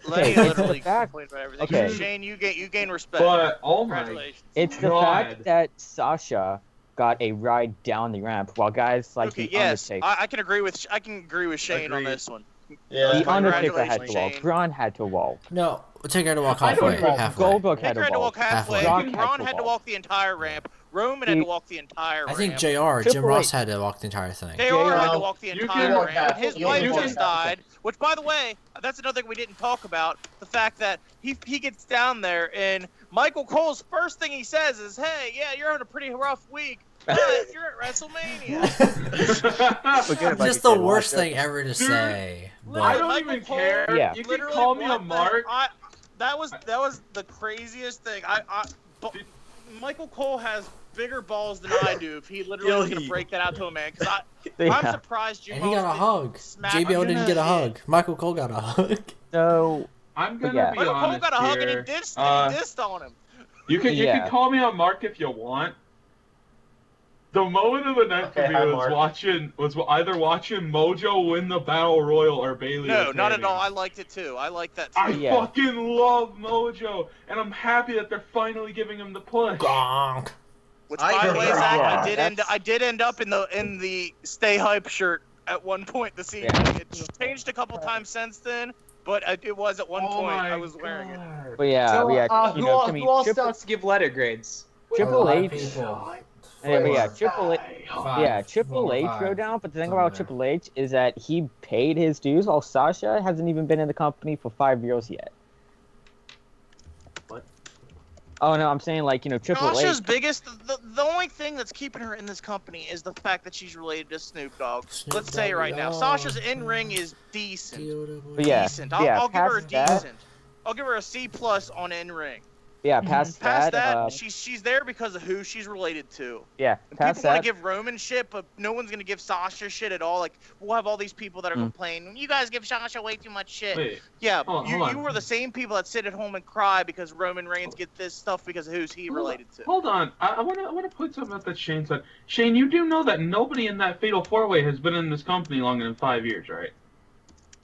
Lenny it's literally the fact- complained about everything. okay. Shane, you gain respect. But oh my, Congratulations. it's the God. fact that Sasha got a ride down the ramp while guys like Okay, the yes, Undertaker. I can agree with Shane on Agreed. this one. Yeah. The Undertaker had to Congratulations, walk. Shane. Braun had to walk. No, take her to walk I don't halfway. know. Halfway. Goldberg had Taker had to to walk. walk halfway. Halfway. Braun had to walk the entire ramp. Roman had to walk the entire I ramp. think JR, Jim Triple Ross H. had to walk the entire thing. JR had to walk the You entire can- ramp. His you wife can- just died. Which, by the way, that's another thing we didn't talk about. The fact that he gets down there and Michael Cole's first thing he says is, "Hey, yeah, you're having a pretty rough week, but you're at WrestleMania." Just the worst thing ever to say. I But don't Michael even Cole care. Yeah. You can literally call me a won the- mark. That was the craziest thing. But Michael Cole has bigger balls than I do. If he literally was gonna break that out to a man, because I'm Yeah. surprised Jim and he got a Ross hug. didn't smack JBL him didn't in get the a head. hug. Michael Cole got a hug. So I'm gonna Yeah. be Michael Cole honest got a hug here. and he dissed on him. You can Yeah. call me a mark if you want. The moment of the night for Okay, me hi, was either watching Mojo win the Battle Royal or Bailey. No, not at retaining. all. I liked it too. I like that too. I Yeah. fucking love Mojo, and I'm happy that they're finally giving him the push. Gonk. Which, I by the way, agree. Zach, Yeah, I did end up in the Stay Hype shirt at one point this evening. Yeah. It's changed a couple times since then, but it was at one Oh point my I was wearing it. God. but yeah, So, you who know, all, I mean, who all Triple, starts to give letter grades? Triple A lot of H. people. Yeah, but yeah, Triple H. Five. Yeah, Triple Four, H five. wrote down. But the thing Somewhere about there. Triple H is that he paid his dues, while Sasha hasn't even been in the company for 5 years yet. What? Oh no, I'm saying like Triple Sasha's H. biggest, the only thing that's keeping her in this company is the fact that she's related to Snoop Dogg. Snoop Let's say Dogg, right now, yeah. Sasha's in-ring is decent. But yeah, Decent. yeah, I'll give her a past that- decent. I'll give her a C+ on in-ring. Yeah, past Past that. that, she's there because of who she's related to. Yeah, And past people want that. to give Roman shit, but no one's gonna give Sasha shit at all. Like we'll have all these people that are complaining. You guys give Sasha way too much shit. Wait, Yeah, hold you on. were the same people that sit at home and cry because Roman Reigns get this stuff because of who's he related to. Hold on, I want to put something up that Shane said. Shane, you do know that nobody in that Fatal 4-Way has been in this company longer than 5 years, right?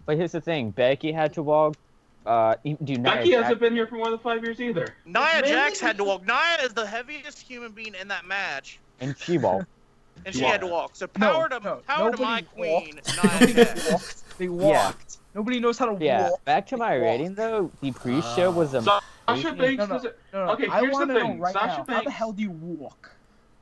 But here's the thing: Becky had to walk. Becky hasn't been here for more than 5 years either. Nia Jax had to walk. Nia is the heaviest human being in that match, and she walked. and she had to walk. So No, power to no, my nobody queen, Nia Jax. They walked. Nobody knows how to Yeah, walk. back to my rating though. The pre-show was a. Sasha Banks No. Okay, I here's want the to know thing. right Sasha now. How the Banks. hell do you walk?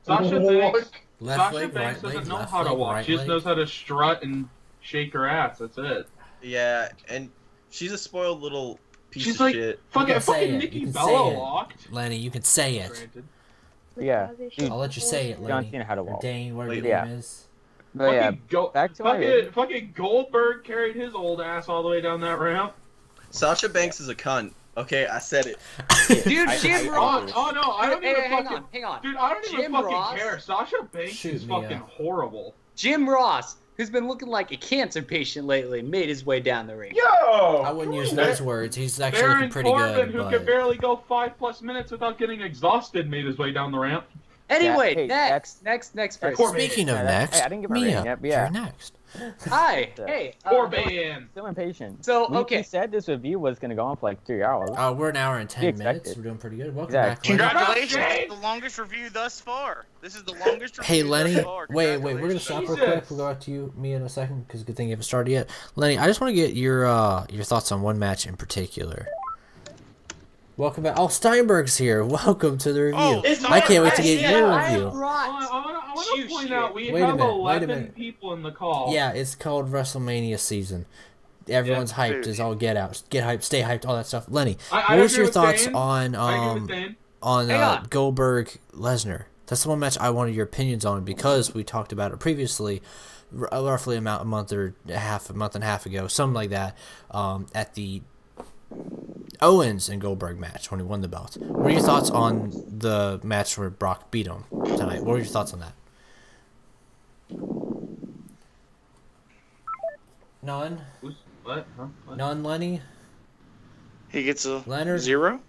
Sasha Banks. Left Sasha leg, Banks right leg, doesn't know left how to leg, walk. right She just leg. knows how to strut and shake her ass. That's it. Yeah, and she's a spoiled little piece She's of like shit. You can say fucking it. Nikki You can Bella say it. walked. Lenny, you can say it. Granted. Yeah. I'll let you say it, John Lenny. Cena had to Or walk. Dane, whatever your Yeah. name is. But yeah, back to my rating. Fucking Goldberg carried his old ass all the way down that ramp. Sasha Banks is a cunt. Okay, I said it. Dude, Jim Ross. Oh no, I don't even hang fucking. on, hang on. Dude, I don't even Jim fucking Ross? care. Sasha Banks Shoot is me, fucking yeah. horrible. Jim Ross, who's been looking like a cancer patient lately, made his way down the ring. Yo! I wouldn't use those words. He's actually Baron looking pretty Corbin, good. who But... could barely go 5+ minutes without getting exhausted, made his way down the ramp. Anyway, Hey, next person. Speaking of Yeah, next, hey, I didn't get my Mia, rating yet, but yeah. you're next. Hi. Hey. Corbin. Still impatient. So, We okay. said this review was gonna go on for like 3 hours. We're an hour and 10 expected. minutes. We're doing pretty good. Welcome Exactly. back, Lenny. Congratulations! The longest review thus far. This is the longest review Hey, Lenny. thus far. Wait. We're gonna stop real quick. We'll go back to you, Mia, in a second, because good thing you haven't started yet. Lenny, I just want to get your thoughts on one match in particular. Welcome back. Oh, Steinberg's here. Welcome to the review. Oh, I can't wait to get your I review. I want to point out we Wait a have minute, wait a 11 minute. people in the call. Yeah, it's called WrestleMania season. Everyone's hyped. dude. Is all get out. Get hyped. Stay hyped. All that stuff. Lenny, I what was agree your with thoughts Dane. on I agree with Dane. Hang on. Goldberg Lesnar? That's the one match I wanted your opinions on because we talked about it previously, roughly a month and a half ago, something like that, at the Owens and Goldberg match when he won the belt. What are your thoughts on the match where Brock beat him tonight? What are your thoughts on that? None? What? Huh? What? None, Lenny? He gets a Leonard? 0.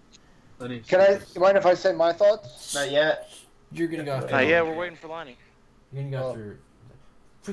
Can I? You mind if I say my thoughts? Not yet. You're gonna go after Yeah, we're waiting for Lenny. You're gonna go after...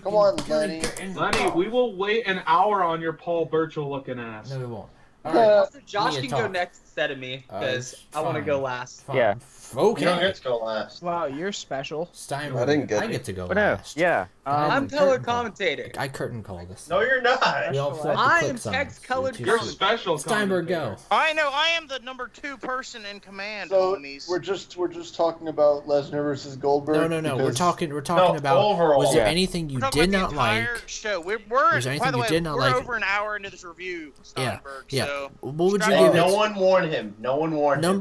Come on, Lenny. Lenny, we will wait an hour on your Paul Burchill looking ass. No, we won't. Also, Josh Mia, can talk. go next instead of me because I want to fine. go last. Fine. Yeah. Okay. You don't get to go last. Wow, you're special. Steinberg. I didn't get I it. get to go But no, last. yeah. I'm Curtain color call. commentator. I curtain call this. No, you're not. We all flip the I am clicks on. text-colored So You're two- special. Steinberg, go. commentator. I know. I am the number 2 person in command, So homies. we're just talking about Lesnar versus Goldberg. No. We're because- talking No, about. overall. Was there Yeah. anything you We're talking did about not the like? entire show. We're Was there anything by the you way, did not we're like? over an hour into this review, Steinberg. Yeah. So What would you Strap give in. it? No one warned him. No one warned him.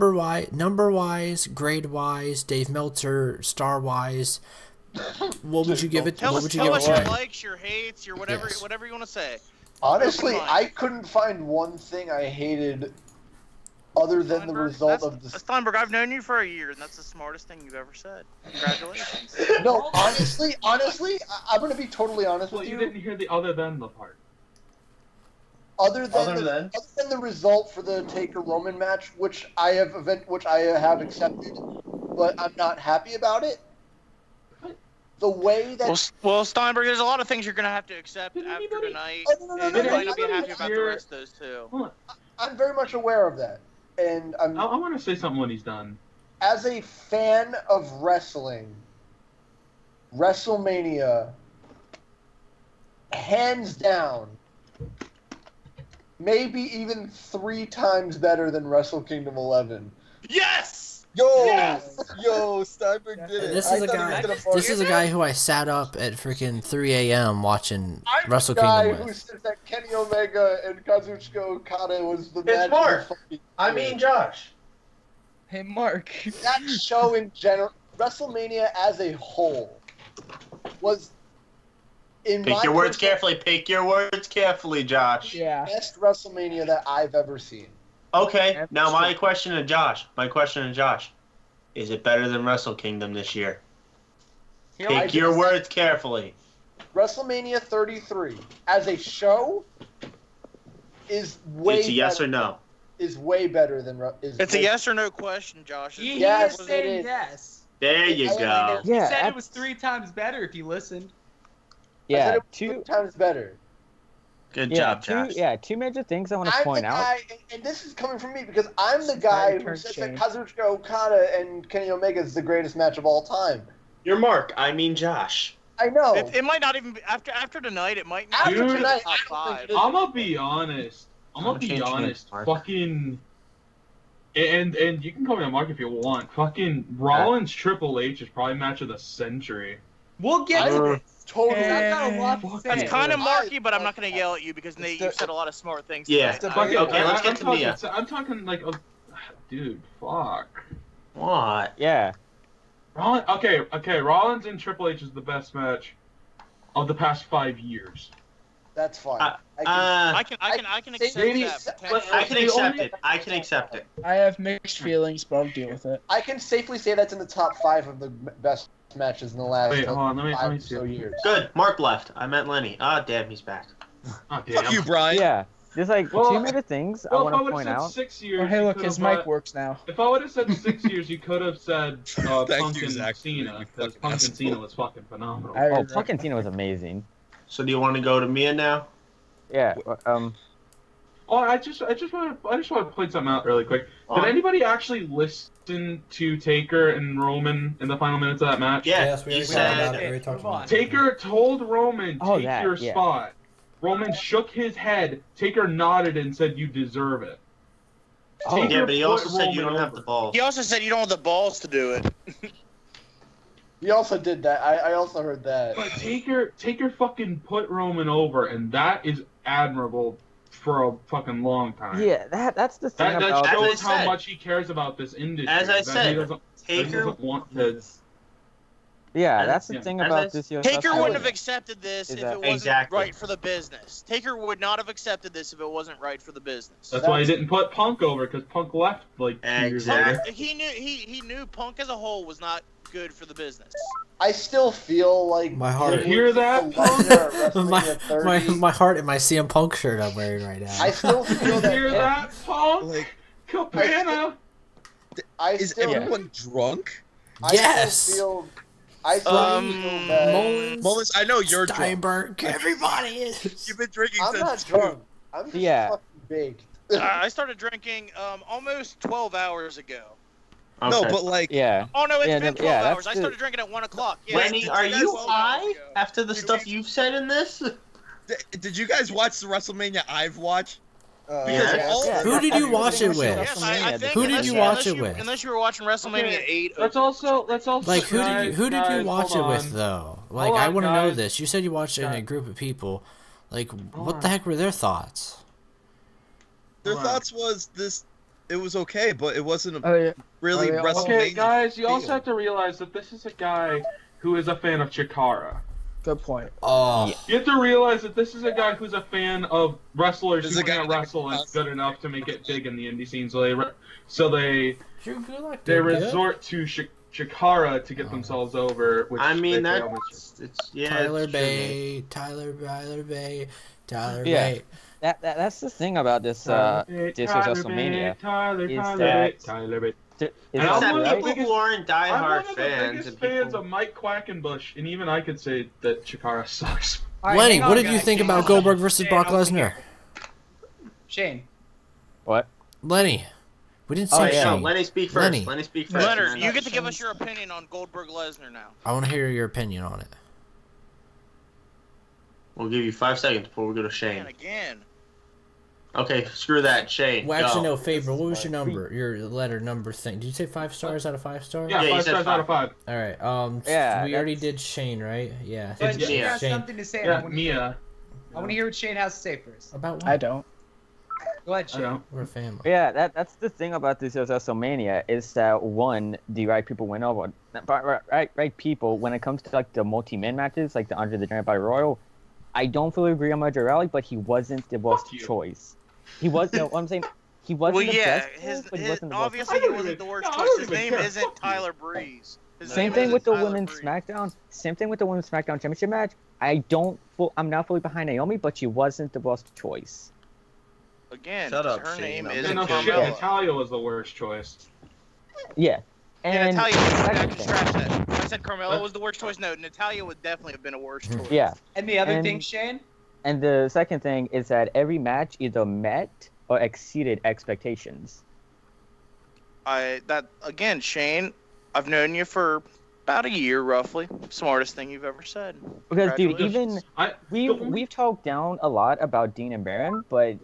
Number wise, grade wise, Dave Meltzer, star wise. What would you give it? tell What us, would you tell give us it? your to? likes, your hates, your whatever, Yes. whatever you want to say. Honestly, Fine. I couldn't find one thing I hated other than the Steinberg, result that's- of the. Steinberg, I've known you for a year, and that's the smartest thing you've ever said. Congratulations. No, honestly, I'm gonna be totally honest Well, with you you. didn't hear the other than the part. Other than Other than? the result for the Taker Roman match, which I have accepted, but I'm not happy about it. The way that Well, Steinberg, there's a lot of things you're gonna have to accept Did after anybody- tonight. Oh, no, and you might not be no, happy about the rest of those too. I'm very much aware of that, and I want to say something when he's done. as a fan of wrestling, WrestleMania, hands down, maybe even 3 times better than Wrestle Kingdom 11. Yes. Yo, Steinberg did it. This I is a thought he guy. was gonna bark. This is a guy who I sat up at freaking 3 a.m. watching I'm Wrestle the guy Kingdom who with. said that Kenny Omega and Kazuchika Okada was the match. It's of the Mark. fucking I year. mean, Josh. Hey, Mark. That show in general, WrestleMania as a whole, was in Pick my your words personal carefully. Pick your words carefully, Josh. Yeah. best WrestleMania that I've ever seen. Okay, That's now my true. question to Josh. Is it better than Wrestle Kingdom this year? I Pick your just- words carefully. WrestleMania 33 as a show is way It's a yes better, or no. is way better than It's a yes or no question, Josh. He Yes, is it saying is. yes. There you go. He Yeah, said it was that's- 3 times better if you listened. I said Yeah, it was two 3 times better. Good yeah, job, Josh. two major things I want to I'm point the out. guy, and this is coming from me because I'm the It's guy my who turn, says Shane. that Kazuchika Okada and Kenny Omega is the greatest match of all time. You're Mark. I mean Josh. I know. It might not even be after tonight. It might not After even be tonight, top five. I'm gonna be honest. Fucking. And you can call me a Mark if you want. Fucking Rollins Triple H is probably match of the century. We'll get to it. Totally. I've got a lot to say. That's kind of marky, but I'm not gonna yell at you because Nate, you've said a lot of smart things. Yeah. Tonight. Okay, let's get to Mia. I'm talking like, dude, fuck. What? Yeah. Okay. Rollins and Triple H is the best match of the past 5 years. That's fine. I can accept that. I can accept it. I can accept it. I have mixed feelings, but I'll deal with it. I can safely say that's in the top 5 of the best matches in the last Wait, hold on, let me 5 or see. so years. Good. Mark left. I meant Lenny. Ah, damn, he's back. Oh, damn. Fuck you, Brian. Yeah. There's like 2 minor things I want to point out. 6 years, Oh, hey, you look, could've his mic let- works now. If I would have said 6 years, you could have said Punk you, and Zach. Cena, You because fucking Punk and asshole. Cena was fucking phenomenal. Oh, fucking Tina was amazing. So do you want to go to Mia now? Yeah. Oh, I just want to point something out really quick. Did anybody actually listen to Taker and Roman in the final minutes of that match? Yeah, Yes, we he already talked about said. it. We already talked about it. Taker told Roman, Oh, take that, your yeah. spot. Roman shook his head. Taker nodded and said, you deserve it. Oh. Taker Yeah, but he also put said you Roman don't have over. the balls. He also said you don't have the balls to do it. He also did that. I also heard that. But Taker fucking put Roman over, and that is admirable for a fucking long time. Yeah, that's the thing That about. shows As I how said- much he cares about this industry. As I that said, he doesn't Taker. want to. Yeah, As- that's the yeah. thing As about I- this year's Taker WrestleMania. wouldn't have accepted this Is if that- it wasn't Exactly. right for the business. Taker would not have accepted this if it wasn't right for the business. That's why he didn't put Punk over, because Punk left like 2 years Exactly. later. He knew Punk as a whole was not good for the business. I still feel like My heart. You hear that, the Lesnar at my, WrestleMania my 30. my heart in my CM Punk shirt I'm wearing right now. I still feel You that. hear that, Punk? Like, Cabana? is everyone drunk? Yes! I still feel that. Mullins, I know you're drunk. Steinberg, everybody is. You've been drinking I'm not since drunk. I'm just Yeah. fucking baked. I started drinking almost 12 hours ago. No, Okay. but like, Yeah. Oh no, it's Yeah, been no, 12 yeah, that's hours. I the- started drinking at 1 o'clock. Yeah, Lenny, it's are been you 12 hours high ago. after the stuff you've said in this? did you guys watch the WrestleMania I've watched? Yeah. all Yeah. Who did you watch it with? Yes, I think Who did unless you you- watch unless it you- with? Unless you were watching WrestleMania Okay, 8. Let's also Like who did you guys, watch it hold with on. though? Like Hold I on, want to know guys. this. You said you watched it in a Guys. group of people. Like what on. the heck were their thoughts? Their Hold on. thoughts was this. It was okay, but it wasn't a Oh yeah. really Oh, yeah. WrestleMania. Okay, guys, you also feel. have to realize that this is a guy who is a fan of Chikara. Good point. Oh, You have to realize that this is a guy who's a fan of wrestlers This is who a guy can't like wrestle and us. good enough to make it big in the indie scene. So they Drew Gulak they did good. resort to Chikara to get themselves over. Which I mean, they fail miserably. it's yeah. Tyler it's true, man. Bay, Tyler Bay, Tyler Yeah. Bay. That's the thing about this Tyler this year's Bate, WrestleMania. Tyler is Bate, that- Tyler Bate. Is And that I'm Except one of the right? people biggest- who aren't I'm diehard one of the fans. biggest And fans people... of Mike Quackenbush, and even I could say that Chikara sucks. All right, Lenny, hang on, what did you guys. think Hang about on. Goldberg versus Shane, Brock I was Lesnar? Shane. What? Lenny, we didn't Oh, say yeah. No, Shane. Lenny speak first. Lenny. Lenny speak first. Leonard, man. you get to give us your opinion on Goldberg Lesnar now. I want to hear your opinion on it. We'll give you 5 seconds before we go to Shane. And again. Okay, screw that, Shane. Well, actually, go. no, favor. What was your number? Your letter number thing? Did you say 5 stars out of 5 stars? Yeah, Yeah, you 5 said stars out of 5. All right. Yeah, we already that's- did Shane, right? Yeah. It's But Shane Mia. has Shane. something to say. Yeah, Mia. I want to hear what Shane has to say first. About what? I don't. Go ahead, I Shane. know. We're a family. Yeah, that's the thing about this year's WrestleMania is that one, the right people win over. Right people, when it comes to like the multi-man matches, like the Andre the Giant Battle Royal, I don't fully agree on Majarelli, but he wasn't the worst you. choice. He was. No, I'm saying he wasn't Well, the yeah, best choice, but he wasn't the worst. obviously he wasn't the worst No, I choice. don't His even name care. isn't Fuck you. Tyler Breeze. His Same name thing isn't with the Tyler women's Breeze. SmackDown. Same thing with the women's SmackDown Championship match. I'm not fully behind Naomi, but she wasn't the worst choice. Again, Shut up, her Shane. name I'm isn't No gonna shit, Carmella. Natalia was the worst choice. Yeah. Yeah, And Natalia, the I second can thing- scratch that. If I said Carmella was the worst choice, no, Natalia would definitely have been a worse choice. Yeah. And the other And- thing, Shane? And the second thing is that every match either met or exceeded expectations. Again, Shane, I've known you for About a year, roughly. Smartest thing you've ever said. Because, dude, Congratulations. we've talked down a lot about Dean and Baron, but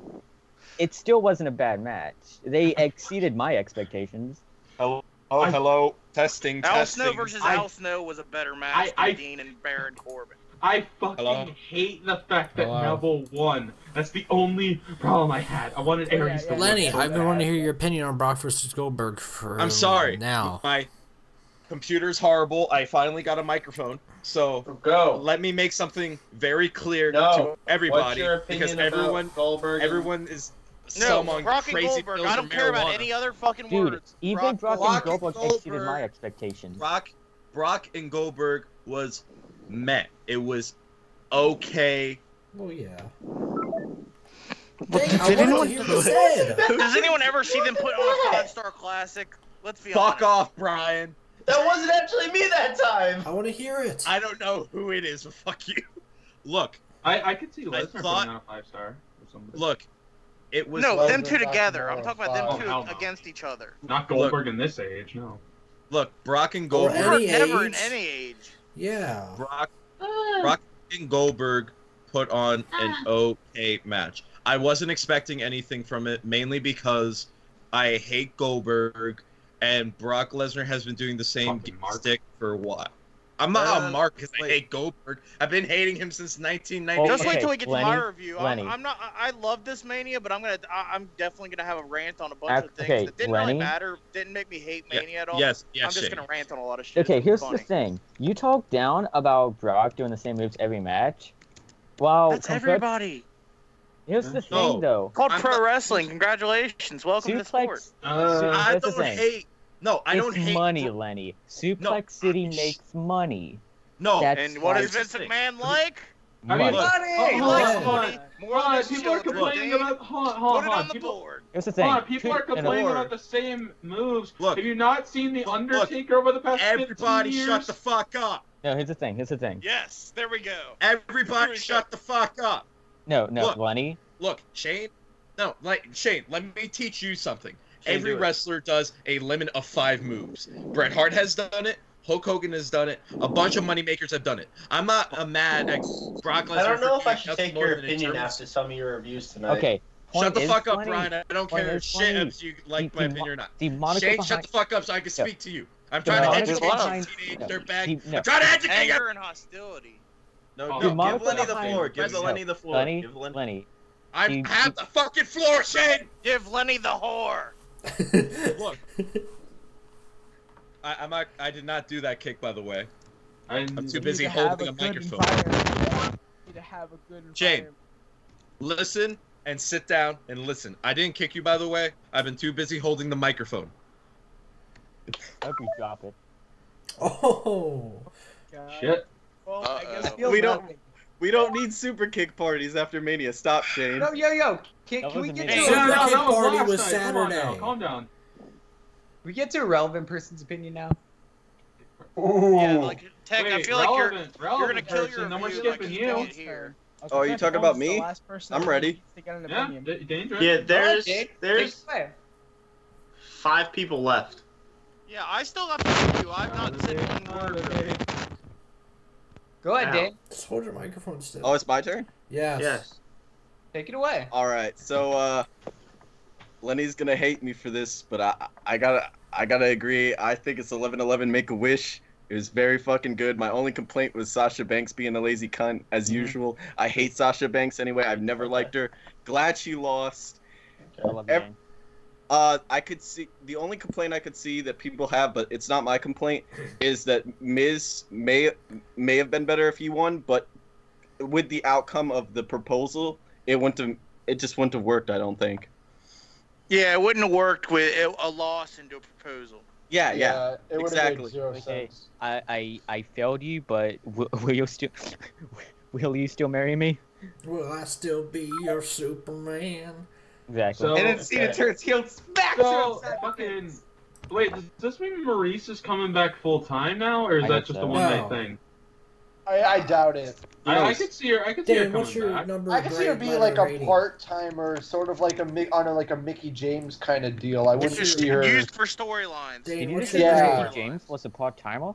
it still wasn't a bad match. They exceeded my expectations. Hello. Testing. Al Snow versus Al Snow was a better match than Dean and Baron Corbin. I fucking hate the fact that Neville won. That's the only problem I had. I wanted Aries to win. Lenny, I've been wanting to hear your opinion on Brock versus Goldberg for I'm sorry. now. My computer's horrible. I finally got a microphone. So let me make something very clear to everybody. What's your opinion because about Goldberg? Everyone is No, on Brock and crazy Goldberg. pills I or don't care about marijuana. any other fucking Dude, words. even Brock and Goldberg exceeded my expectations. Brock and Goldberg was meh. It was okay. Oh yeah. Does anyone ever see them put on a 5-star classic? Let's be honest. Fuck off, Brian. That wasn't actually me that time. I want to hear it. I don't know who it is, but fuck you. Look. I could see Lesnar putting on a 5-star or something. Look. It was no, them two together. I'm talking about them two against each other. Not Goldberg in this age, no. Look, Brock and Goldberg. Never in any age. Yeah. Brock and Goldberg put on an okay match. I wasn't expecting anything from it, mainly because I hate Goldberg, and Brock Lesnar has been doing the same stick for a while. I'm not a mark because I hate Goldberg. I've been hating him since 1990. Just wait till we get to my review. Lenny. I'm not. I love this Mania, but I'm definitely gonna have a rant on a bunch of things that didn't really matter. Didn't make me hate Mania at all. Yes, I'm just gonna rant on a lot of shit. Okay, here's the thing. You talk down about Brock doing the same moves every match. Well, that's everybody. Here's the thing, though. Called pro wrestling. Congratulations. Welcome to the sport. I don't hate. No, I don't hate money, Lenny. Suplex City makes money. No. And what is Vince McMahon like? I mean, money. He likes money. More than people are complaining about. Hold Put it on the people, board. Here's the thing. People are complaining about the same moves. Look, have you not seen the Undertaker over the past 15 years? Shut the fuck up. No, here's the thing. Yes, there we go. Everybody shut the fuck up. No, look, Lenny. Look, Shane. No, Shane, let me teach you something. Every wrestler does a limit of 5 moves. Bret Hart has done it. Hulk Hogan has done it. A bunch of moneymakers have done it. I'm not mad at Brock Lesnar. I don't know if I should take your opinion after some of your reviews tonight. Okay. Shut the fuck up, Brian. I don't care shit if you like my opinion or not. Shane, shut the fuck up so I can speak to you. I'm trying to educate you, teenage dirtbag. I'm trying to educate you. Anger and hostility. No, give Lenny the floor. Give Lenny the floor. Lenny. I have the fucking floor, Shane. Give Lenny the whore. Look. I did not do that kick, by the way. I'm too busy holding a microphone. Shane, listen and sit down and listen. I didn't kick you, by the way. I've been too busy holding the microphone. Hope you drop it. Oh. Shit. Well, I guess we don't need super kick parties after Mania. Stop, Shane. No, can we get to Super kick party was Saturday. Calm down. We get to a relevant person's opinion now. Ooh. Yeah, like Tech, I feel like you're gonna kill your then we're review skipping like you. here. Oh, are you talking about me? I'm ready. Yeah, dangerous. Yeah, there's 5 people left. Yeah, I still got the review. I've not said one word. Go ahead, Dave. Just hold your microphone still. Oh, it's my turn? Yes. Take it away. All right. So Lenny's gonna hate me for this, but I gotta agree. I think it's 11-11 Make-A-Wish. It was very fucking good. My only complaint was Sasha Banks being a lazy cunt, as usual. I hate Sasha Banks anyway. I've never liked her. Glad she lost. I love the game. I could see the only complaint I could see that people have, but it's not my complaint, is that Miz may have been better if he won, but with the outcome of the proposal, it just wouldn't have worked. I don't think. Yeah, it wouldn't have worked with a loss into a proposal. Yeah, it exactly. Okay, I failed you, but will you still marry me? Will I still be your Superman? Exactly. And then Cena turns heel, smacks her upside fucking. Wait, does this mean Maurice is coming back full time now, or is that just a one-night thing? I doubt it. I could see her. I could see her coming back. I could see her being like a part-timer, sort of like a Mickey James kind of deal. I wouldn't see her used for storylines. Did you say Mickey James was a part-timer?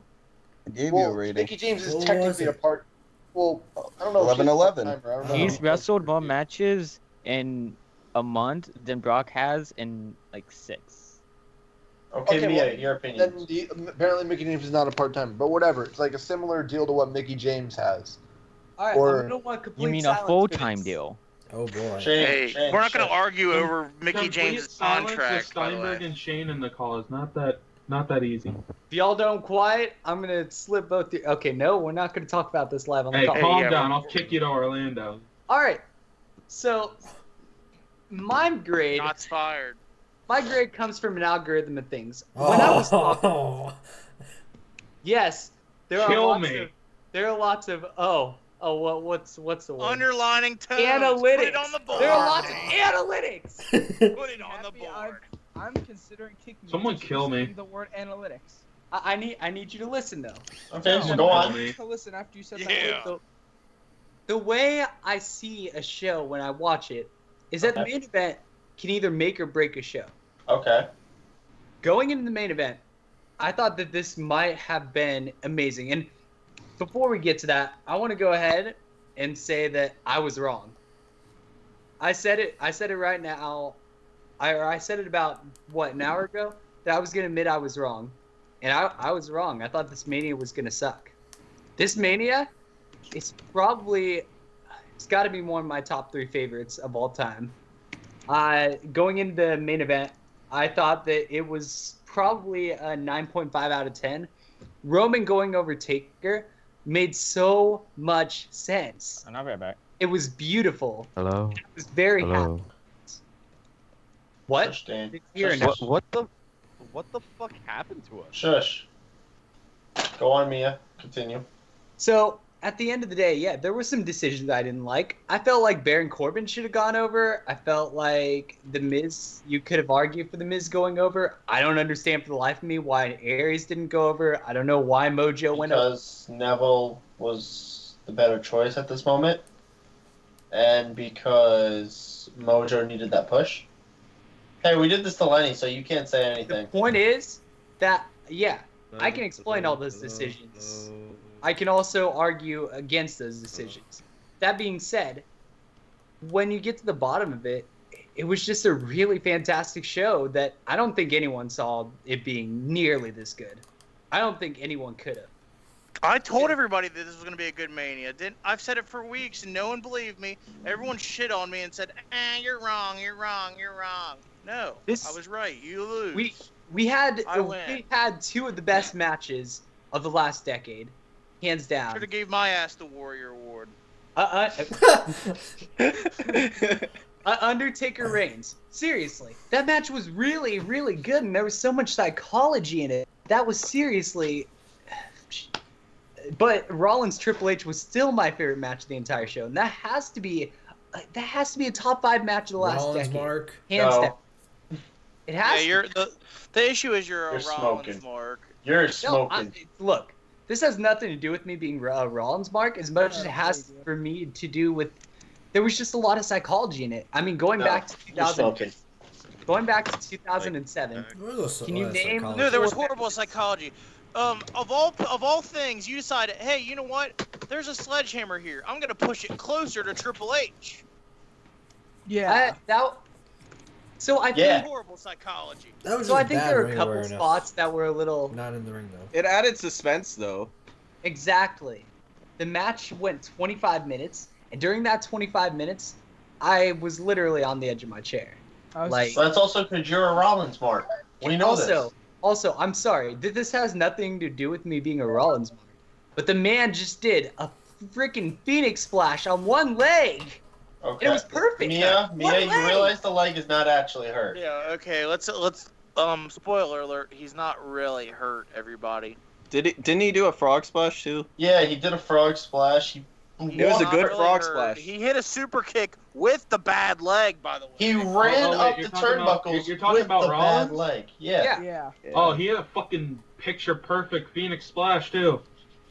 gave you a Well, rating. Mickey James is What was technically it? a part. Well, I don't know. 11-11. I don't know. He's wrestled more matches in a month than Brock has in like 6. Okay, Mia, well, your opinion. Apparently Mickey James is not a part-timer, but whatever. It's like a similar deal to what Mickey James has. All right, Or- I'm gonna want complete You mean a silence for full-time this. deal? Oh boy. Hey, we're not going to argue Com- over Mickey Complete James' silence with contract. By the Steinberg way. and Shane in the call is not that easy. If y'all don't quiet, I'm gonna slip both. Okay, no, we're not gonna talk about this live on the Hey, call. calm yeah, down. we're- I'll kick you to Orlando. All right, so my grade, Shots fired. my grade comes from an algorithm of things. When I was talking, Oh. yes, there are Kill lots me. of what's the word? Underlining tones. Analytics. Put it on the board. There are lots of analytics. Put it on the Happy board. I'm considering kicking you. Someone just for kill me. saying the word analytics. I need you to listen though. Okay, No, so go I on. need to listen after you said that Yeah. word. The way I see a show when I watch it is that the main event can either make or break a show. Okay. Going into the main event, I thought that this might have been amazing. And before we get to that, I want to go ahead and say that I was wrong. I said it right now. I said it about, an hour ago? That I was going to admit I was wrong. And I was wrong. I thought this Mania was going to suck. This Mania, it's got to be one of my top 3 favorites of all time. Going into the main event, I thought that it was probably a 9.5 out of 10. Roman going over Taker made so much sense. I'm not right back. It was beautiful. Hello. I was very Hello. happy. What? Shush, Dan. Didn't hear Shush. it. What the fuck happened to us? Shush. Go on, Mia. Continue. So, at the end of the day, yeah, there were some decisions I didn't like. I felt like Baron Corbin should have gone over. I felt like The Miz, you could have argued for The Miz going over. I don't understand for the life of me why Aries didn't go over. I don't know why Mojo went over. Because Neville was the better choice at this moment. And because Mojo needed that push. Hey, we did this to Lenny, so you can't say The anything. point is that, yeah, I can explain all those decisions. I can also argue against those decisions. That being said, when you get to the bottom of it, it was just a really fantastic show that I don't think anyone saw it being nearly this good. I don't think anyone could have. I told everybody that this was going to be a good Mania. I've said it for weeks and no one believed me. Everyone shit on me and said, you're wrong, you're wrong, you're wrong. No, I was right. You lose. We had I win. 2 of the best matches of the last decade, hands down. Should have gave my ass the Warrior Award. Undertaker Reigns. Seriously, that match was really, really good, and there was so much psychology in it. That was seriously. But Rollins Triple H was still my favorite match of the entire show, and that has to be a top 5 match of the last Rollins, decade. Mark. Hands No. down. It has. Yeah, to. the issue is you're a You're Rollins smoking. mark. You're No, smoking. look, this has nothing to do with me being a Rollins mark as much as it has for me to do with. There was just a lot of psychology in it. I mean, going No, back to you're 2000, smoking. going back to 2007. Can you name? No, there was horrible psychology. Of all things, you decided, hey, you know what? There's a sledgehammer here. I'm gonna push it closer to Triple H. Yeah. So I think. Yeah. Horrible psychology. That was So I just think bad there are a ring couple awareness. spots that were a little. Not in the ring though. It added suspense though. Exactly. The match went 25 minutes, and during that 25 minutes, I was literally on the edge of my chair. Like, So that's also because you're a Rollins mark. We know this. Also, I'm sorry. This has nothing to do with me being a Rollins mark, but the man just did a freaking Phoenix splash on one leg. Okay. It was perfect. Mia, One you leg. realize the leg is not actually hurt. Yeah. Okay. Let's. Spoiler alert. He's not really hurt. Everybody. Didn't he do a frog splash too? Yeah, he did a frog splash. It was a Not good really frog hurt. splash. He hit a super kick with the bad leg, by the way. He ran wait, up you're the talking about- turnbuckles you're talking with about the Rollins? bad leg. Yeah. Yeah. Oh, he had a fucking picture perfect Phoenix splash too.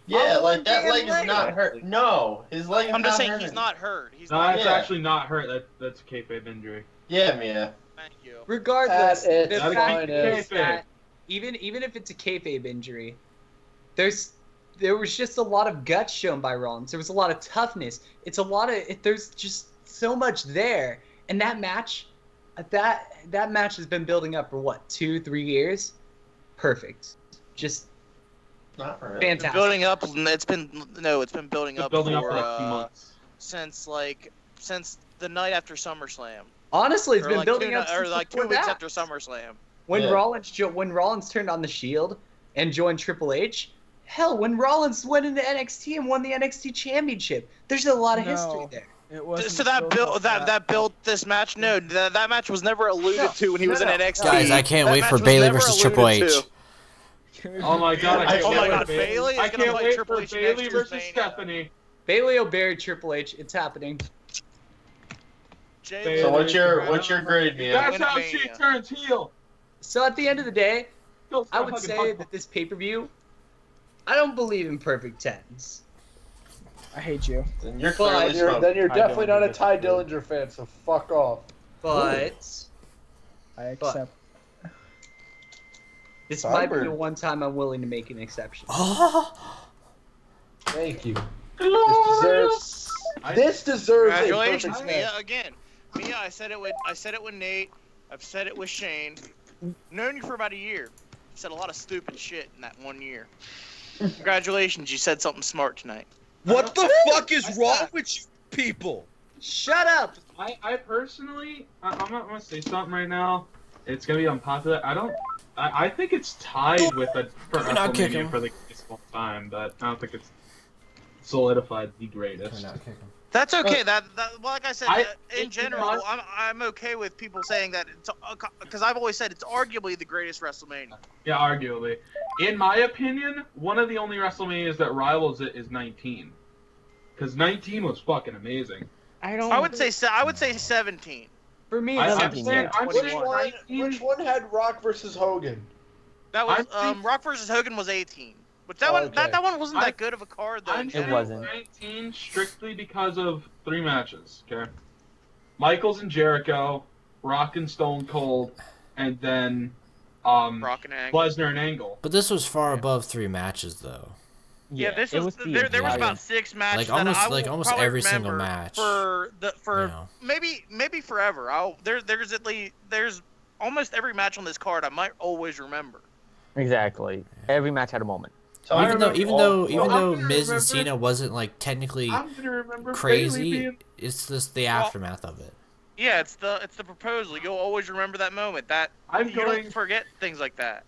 Yeah, Oh, like that damn leg is leg. not hurt. No, his leg is I'm just not saying hurt. he's not hurt. He's No, not. that's Yeah. actually not hurt. That's a kayfabe injury. Yeah, Mia. Thank you. Regardless, That the is fact fine, is kayfabe. that even if it's a kayfabe injury, there's there was just a lot of guts shown by Rollins. There was a lot of toughness. It's a lot of there's just so much there. And that match has been building up for what, 2-3 years? Perfect. Just Not really. fantastic. Building up. It's been building up building up for for like 2 months. since the night after SummerSlam. Honestly, it's Or been like building 2 up or since like 2 before weeks that. after SummerSlam. When Yeah. Rollins turned on the Shield and joined Triple H, hell, when Rollins went into NXT and won the NXT Championship, there's a lot of history No. there. It wasn't So that built built up that built this match. No, that match was never alluded to when he was in NXT. Guys, I can't That wait match for was Bayley never versus Triple alluded H. to. Oh my god, I can't Oh my wait god, for Bayley. Bayley I is gonna can't fight wait Triple for H Bayley next versus Mania. Stephanie. Bayley will bury Triple H. It's happening. Jay So Lethal what's your grade, man? That's Win how Mania. she turns heel. So at the end of the day, Still I would fucking say fuck- that this pay-per-view, I don't believe in perfect tens. I hate you. Then you're But- clearly smoked. Then you're I definitely don't not a think Ty that's true. Dillinger fan, so fuck off. But I accept. this might be Cyber. the one time I'm willing to make an exception. Thank you. This deserves a Congratulations, perfect Mia. match. Again, Mia. I said it with Nate. I've said it with Shane. Known you for about a year. You said a lot of stupid shit in that 1 year. Congratulations, you said something smart tonight. What the fuck is wrong with you people? Shut up! I personally, I'm gonna say something right now. It's gonna be unpopular. I think it's tied with the for Can we not kick WrestleMania him? for the greatest of all time, but I don't think it's solidified the greatest. That's okay. Well, like I said, in in general, my- I'm okay with people saying that it's because I've always said it's arguably the greatest WrestleMania. Yeah, arguably. In my opinion, one of the only WrestleManias that rivals it is 19. Because 19 was fucking amazing. I would say 17. For me, I'm it's saying, I'm Which saying one, 19. which one had Rock versus Hogan? That was I'm think- Rock versus Hogan was 18. But that Oh, one okay. that one wasn't I- that good of a card though. I'm in saying general. wasn't. 19 strictly because of 3 matches, okay? Michaels and Jericho, Rock and Stone Cold, and then Rock and Angle. Lesnar and Angle. But this was far above 3 matches, though. Yeah, this it was, the there was entire- about 6 matches Like, almost- that I will like, almost probably every single remember match, for you know. maybe forever. There's almost every match on this card I might always remember. Exactly. Every match had a moment. So I Even though remember even all- though I'm gonna Miz and remember- Cena wasn't like technically I'm gonna remember Bayley crazy, being... it's just the aftermath of it. Yeah, it's the proposal. You'll always remember that moment. That you don't forget things like that.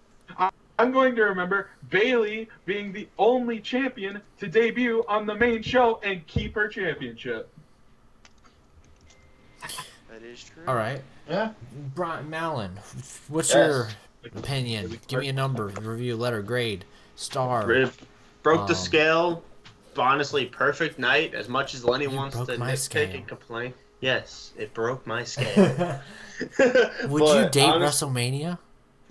I'm going to remember Bayley being the only champion to debut on the main show and keep her championship. That is true. All right, Yeah. Brian Mallon, what's Yes. your opinion? Give me a number, review, letter, grade, star. It broke the Um, scale. Honestly, perfect night. As much as Lenny You wants broke to my nitpick scale. and complain. Yes, it broke my scale. Would But you date honest- WrestleMania?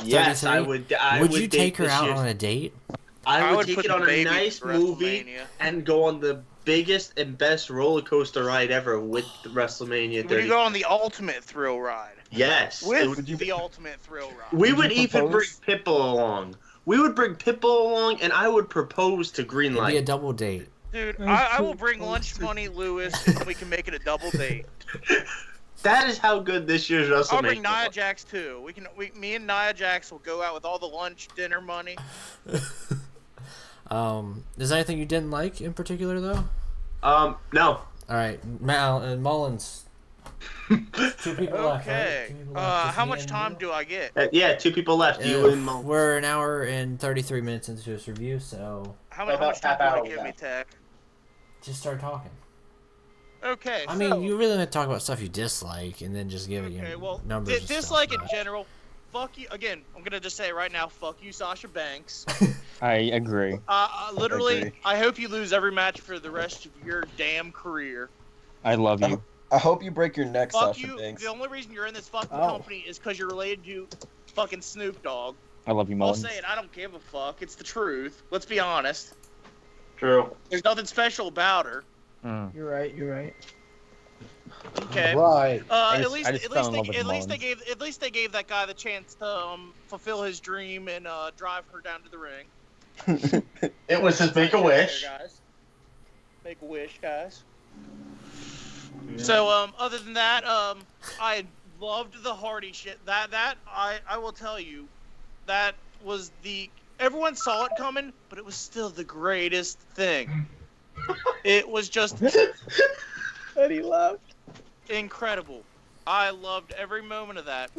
Yes, I 33? would. I would would you date take her this out year's- on a date? I would take put it the on a baby nice to movie WrestleMania. and go on the biggest and best roller coaster ride ever with the WrestleMania Would 30. you go on the ultimate thrill ride? Yes. it With would- the ultimate thrill ride. we would Would you even bring propose? Pitbull along. We would bring Pitbull along, and I would propose to It'd be a Greenlight. double date. Dude, I will bring lunch money, Lewis, and we can make it a double date. That is how good this year's WrestleMania I'll bring Nia was. Jax too. Me and Nia Jax will go out with all the lunch, dinner money. Is there anything you didn't like in particular though? No. All right, Mullins. 2 people left. Right? Okay. 2 people left. Just How me much and time you? do I get? Yeah, 2 people left. You and Mo. We're an hour and 33 minutes into this review, so How About much time half do hour I give me, left. Tech? just start talking. Okay. I so, mean, you really want to talk about stuff you dislike, and then just give it Okay, your well, numbers. and dislike stuff, in but- general. Fuck you. Again, I'm gonna just say it right now. Fuck you, Sasha Banks. I agree. Literally, Agree. I hope you lose every match for the rest of your damn career. I love you. I hope you break your neck, Fuck Sasha you. Banks. The only reason you're in this fucking Oh. company is because you're related to fucking Snoop Dogg. I love you, I'll Mullins. say it. I don't give a fuck. It's the truth. Let's be honest. True. There's nothing special about her. Mm. You're right. You're right. Okay. Right. I At just- least, I just at fell least, in they, love with at least they Mullins. gave, at least they gave that guy the chance to fulfill his dream and drive her down to the ring. It was his Make-A-Wish. Make a wish, guys. So, other than that, I loved the Hardy shit. I will tell you, that was everyone saw it coming, but it was still the greatest thing. It was just And he left. incredible. I loved every moment of that.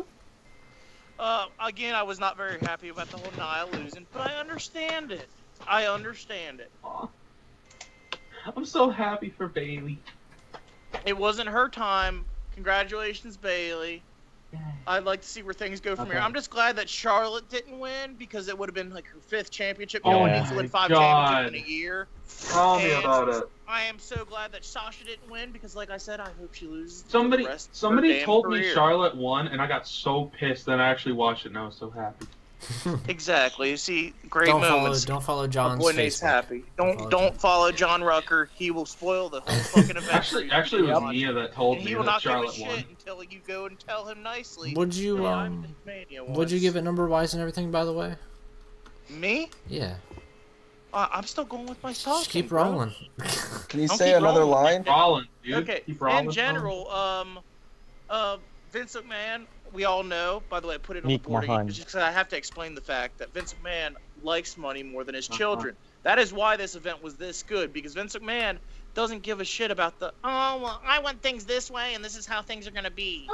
Again, I was not very happy about the whole Nia losing, but I understand it. Aw. I'm so happy for Bailey. It wasn't her time. Congratulations, Bailey. I'd like to see where things go from here. I'm just glad that Charlotte didn't win because it would have been like her 5th championship. No one needs to win 5 championships in a year. Tell me about it. I am so glad that Sasha didn't win because, like I said, I hope she loses. Somebody told me career. Charlotte won, and I got so pissed that I actually watched it, and I was so happy. Exactly. You see, great moments. Don't follow John's boy Nate's Facebook. happy. Don't follow John Rucker. He will spoil the whole fucking event. Actually, it was Mia that told and me he will that not Charlotte give a won. shit until you go and tell him nicely. Would you give it number wise and everything? By the way. Me? Yeah. I'm still going with my talking. Just keep rolling. Can you Don't say keep another rolling. line? Rolling, dude. Okay. Keep rolling. In general, Vince McMahon, we all know. By the way, I put it on the Meek board Mahan. just because I have to explain the fact that Vince McMahon likes money more than his children. That is why this event was this good, because Vince McMahon doesn't give a shit about I want things this way and this is how things are going to be.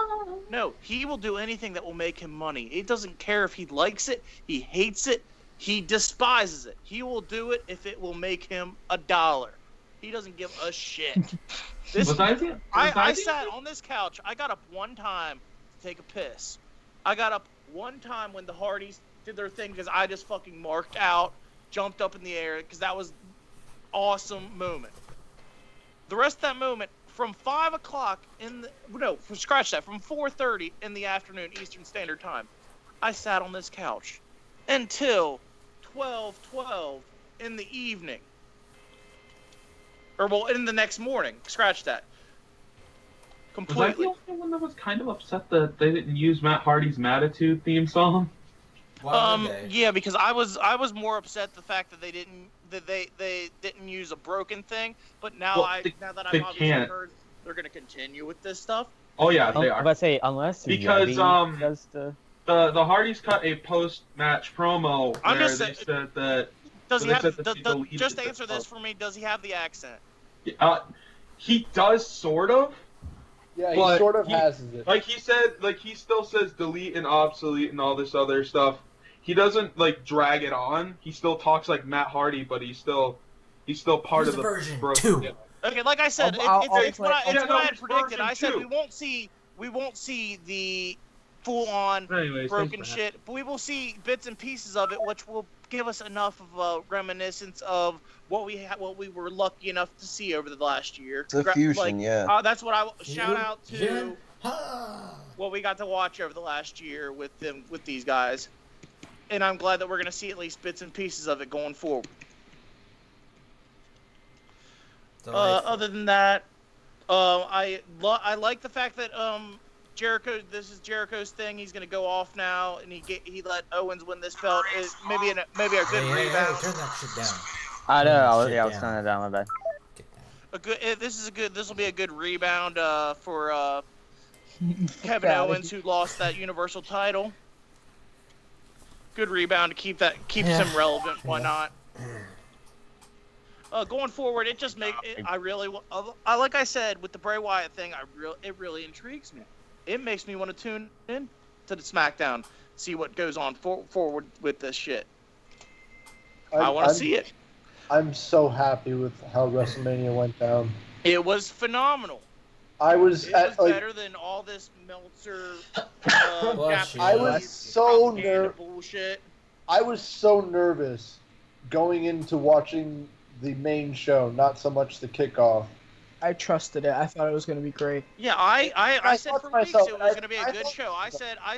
No, he will do anything that will make him money. He doesn't care if he likes it, he hates it, he despises it. He will do it if it will make him $1. He doesn't give a shit. I sat on this couch. I got up one time to take a piss. I got up one time when the Hardys did their thing because I just fucking marked out, jumped up in the air because that was awesome moment. The rest of that moment from 5 o'clock from 4:30 in the afternoon Eastern Standard Time, I sat on this couch until 12:12 in the evening. In the next morning. Scratch that. Completely. Was I the only one that was kind of upset that they didn't use Matt Hardy's Matitude theme song? Yeah, because I was more upset the fact that they didn't use a broken thing, but now now that I've obviously heard they're gonna continue with this stuff. Oh yeah, they are. I'm about to say unless because Yeti does the Hardys cut a post-match promo where they said that. Does he have? Just answer this for me. Does he have the accent? He does sort of. Yeah, he sort of has it. Like he said, he still says delete and obsolete and all this other stuff. He doesn't drag it on. He still talks like Matt Hardy, but he's still part of the version broken. 2. Yeah. Okay, like I said, it's what I had predicted. version I said 2. we won't see the full-on broken shit, but we will see bits and pieces of it, which will give us enough of a reminiscence of what we were lucky enough to see over the last year. It's a fusion, yeah. That's what I shout out to what we got to watch over the last year with these guys, and I'm glad that we're gonna see at least bits and pieces of it going forward. Other than that, I like the fact that Jericho. This is Jericho's thing. He's gonna go off now, and he let Owens win this belt. Maybe a good rebound. Turn that shit down. I know. I was turning it down. My bad. This will be a good rebound for Kevin Owens, who lost that Universal title. Good rebound to keeps him relevant. Why not? Going forward, it just like I said with the Bray Wyatt thing, it really intrigues me. It makes me want to tune in to the SmackDown, see what goes on forward with this shit. I want to see it. I'm so happy with how WrestleMania went down. It was phenomenal. It was better than all this Meltzer. I was so bullshit. I was so nervous going into watching the main show, not so much the kickoff. I trusted it. I thought it was going to be great. Yeah, I said for weeks it was going to be a good show. I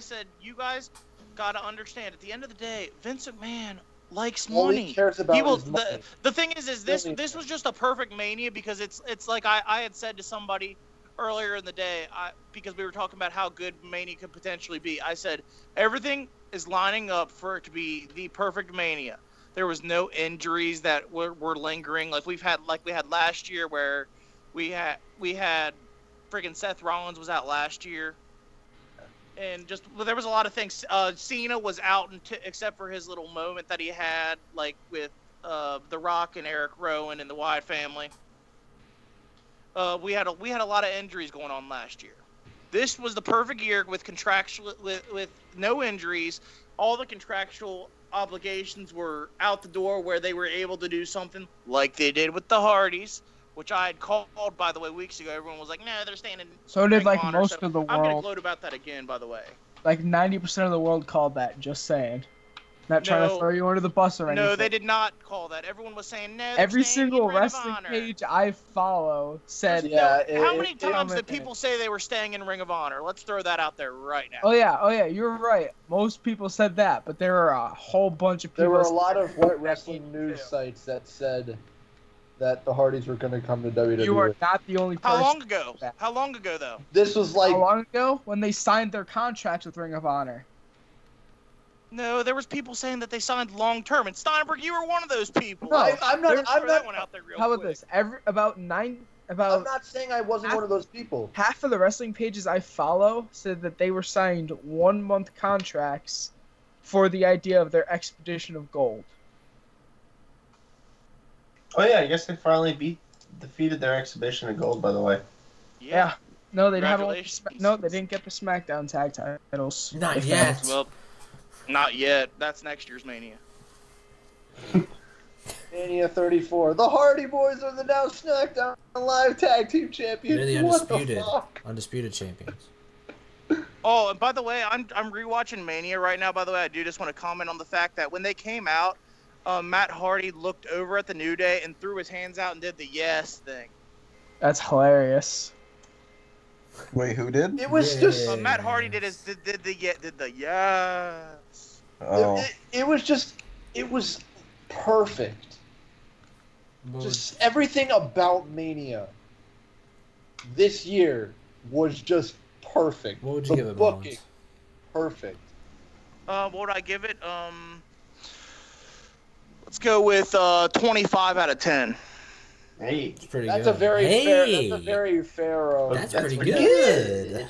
said you guys got to understand. At the end of the day, Vince McMahon likes money. All he cares about is money. The thing is this was just a perfect Mania because it's like I had said to somebody earlier in the day because we were talking about how good Mania could potentially be. I said everything is lining up for it to be the perfect Mania. There was no injuries that were lingering like we had last year, where we had friggin' Seth Rollins was out last year, and just there was a lot of things. Cena was out except for his little moment that he had like with The Rock and Eric Rowan and the Wyatt family. We had a lot of injuries going on last year. This was the perfect year with no injuries. All the contractual obligations were out the door, where they were able to do something like they did with the Hardys, which I had called, by the way, weeks ago. Everyone was like, "No, they're staying in." So did Ring like of Honor. most of the I'm gonna world. gloat about that again, by the way. Like 90% of the world called that. Just saying. Not trying to throw you under the bus or anything. No, they did not call that. Everyone was saying no. Every single wrestling page I follow said. How many times did people say they were staying in Ring of Honor? Let's throw that out there right now. Oh yeah, you're right. Most people said that, but there were a whole bunch of people. There were a lot of white wrestling news sites that said that the Hardys were going to come to WWE. You are not the only person. How long ago? How long ago, though? This was like... How long ago? When they signed their contracts with Ring of Honor. No, there was people saying that they signed long term, and Steinberg, you were one of those people. No, I'm not. That one out there real how about quick. this? I'm not saying I wasn't one of those people. Half of the wrestling pages I follow said that they were signed 1-month contracts for the idea of their Expedition of Gold. Oh yeah, I guess they finally defeated their Exhibition of Gold, by the way. Yeah. No, they didn't Congratulations. No, they didn't get the SmackDown tag titles. Not yet. Well, not yet. That's next year's Mania. Mania 34. The Hardy Boys are the now SmackDown Live Tag Team Champions. They're the What the undisputed, fuck? undisputed champions. Oh, and by the way, I'm rewatching Mania right now. By the way, I do just want to comment on the fact that when they came out, Matt Hardy looked over at the New Day and threw his hands out and did the yes thing. That's hilarious. Wait, who did? It was just... Matt Hardy did the yes. Oh. It was just... It was perfect. Just everything about Mania this year was just perfect. What would you give it, booking, Mullins? perfect. What would I give it? Let's go with 25 out of 10. Hey, It's pretty That's good. a very fair. That's a very fair. That's That's pretty pretty good.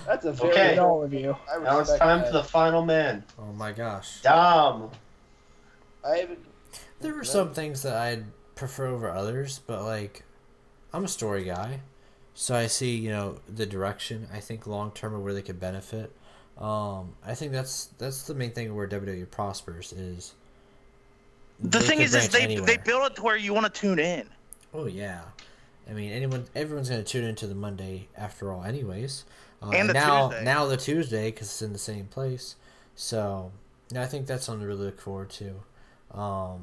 That's a very Okay. good All of you. I now it's respect time that. for the final man. Oh my gosh. Dom. I haven't. There were some things that I'd prefer over others, but like, I'm a story guy, so I see the direction. I think long term of where they could benefit. I think that's the main thing where WWE prospers is. The thing is they build it to where you want to tune in. Oh yeah, I mean everyone's gonna tune into the Monday after all, anyways. And the Tuesday. Now the Tuesday because it's in the same place. So I think that's something to really look forward to. I'll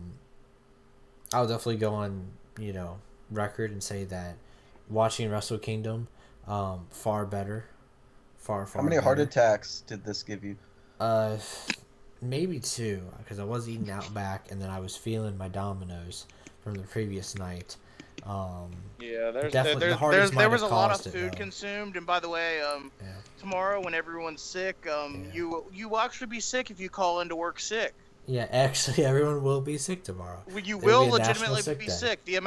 definitely go on record and say that watching Wrestle Kingdom far better, far How many better. heart attacks did this give you? Maybe 2 because I was eating Outback and then I was feeling my Dominoes from the previous night. Yeah, there was a lot of food consumed, and by the way, tomorrow when everyone's sick, you will actually be sick if you call into work sick. Yeah, actually, everyone will be sick tomorrow. You There'll will be a National legitimately Sick be Day. sick. The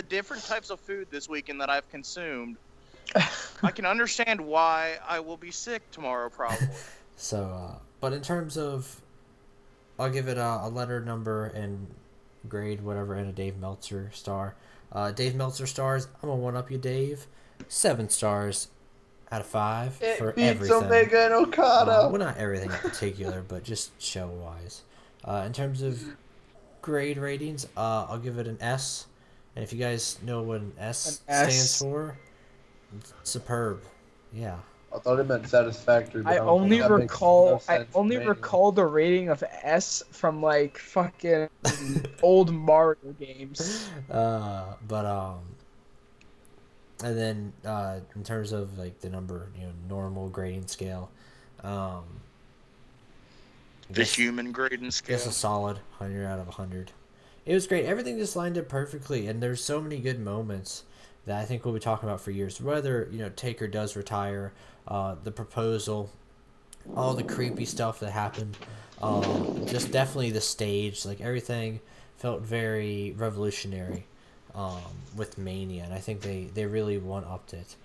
different types of food this weekend that I've consumed, I can understand why I will be sick tomorrow probably. So, but in terms of, I'll give it a letter number and grade, whatever, and a Dave Meltzer star. Dave Meltzer stars, I'm gonna one up you, Dave. 7 stars out of 5 for It beats everything. Omega and Okada. Well, not everything in particular, but just show-wise. In terms of grade ratings, I'll give it an S. And if you guys know what an S stands for, it's superb. Yeah. I thought it meant satisfactory. But I don't only think that makes recall. no I sense only to me. recall the rating of S from like fucking old Mario games. And then in terms of like the number, normal grading scale, The human grading scale. Just a solid 100 out of 100. It was great. Everything just lined up perfectly, and there's so many good moments that I think we'll be talking about for years. Whether Taker does retire, the proposal, all the creepy stuff that happened Just definitely the stage, like everything felt very revolutionary with Mania, and I think they really one-upped it.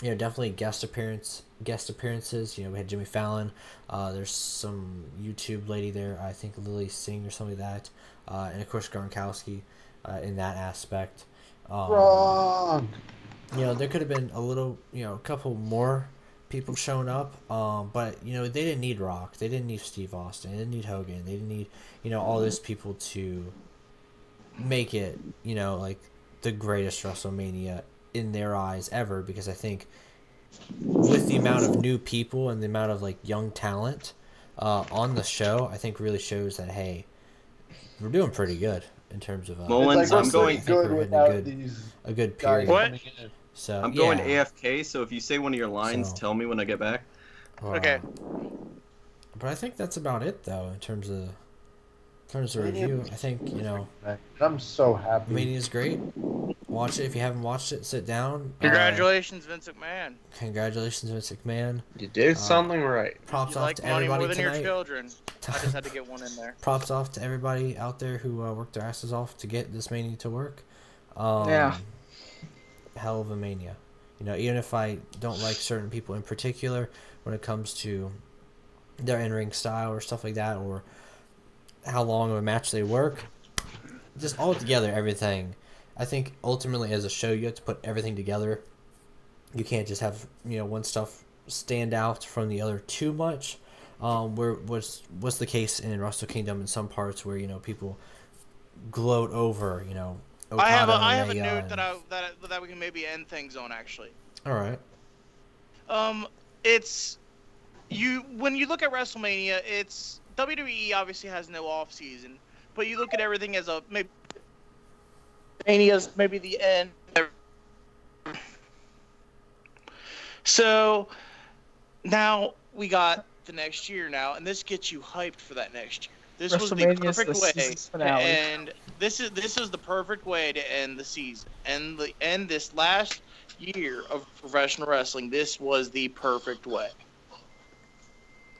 Definitely guest appearances. We had Jimmy Fallon. There's some YouTube lady there, I think Lily Singh or something like that, and of course Gronkowski in that aspect. Wrong. There could have been a couple more people showing up, but they didn't need Rock, they didn't need Steve Austin, they didn't need Hogan, they didn't need all these people to make it like the greatest WrestleMania in their eyes ever, because I think with the amount of new people and the amount of like young talent on the show, I think really shows that hey, we're doing pretty good in terms of Mullins, I'm going good without these a good guys period. What? So I'm going AFK, so if you say one of your lines, So- tell me when I get back. Okay. But I think that's about it though in terms of review. I think I'm so happy. Mania's great. Watch it if you haven't watched it. Sit down. Congratulations, Vince McMahon. Congratulations, Vince McMahon. You did something right. Props You off like to money everybody more than tonight. your children. I just had to get one in there. Props off to everybody out there who worked their asses off to get this Mania to work. Yeah. Hell of a Mania. Even if I don't like certain people in particular when it comes to their in-ring style or stuff like that, or how long of a match they work, just all together, everything. I think ultimately as a show, you have to put everything together. You can't just have one stuff stand out from the other too much. Where was the case in Wrestle Kingdom in some parts where people gloat over Okada I have a and note Mania that we can maybe end things on actually. all right. It's when you look at WrestleMania, it's WWE obviously has no off season, but you look at everything as a maybe Mania's maybe the end. So now we got the next year now, and this gets you hyped for that next year. This was the WrestleMania's perfect the way, season's finale. and this is the perfect way to end the season and end this last year of professional wrestling. This was the perfect way.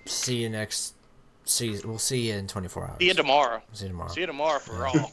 See you next season. We'll see you in 24 hours. See you tomorrow. See you tomorrow. See you tomorrow for Raw.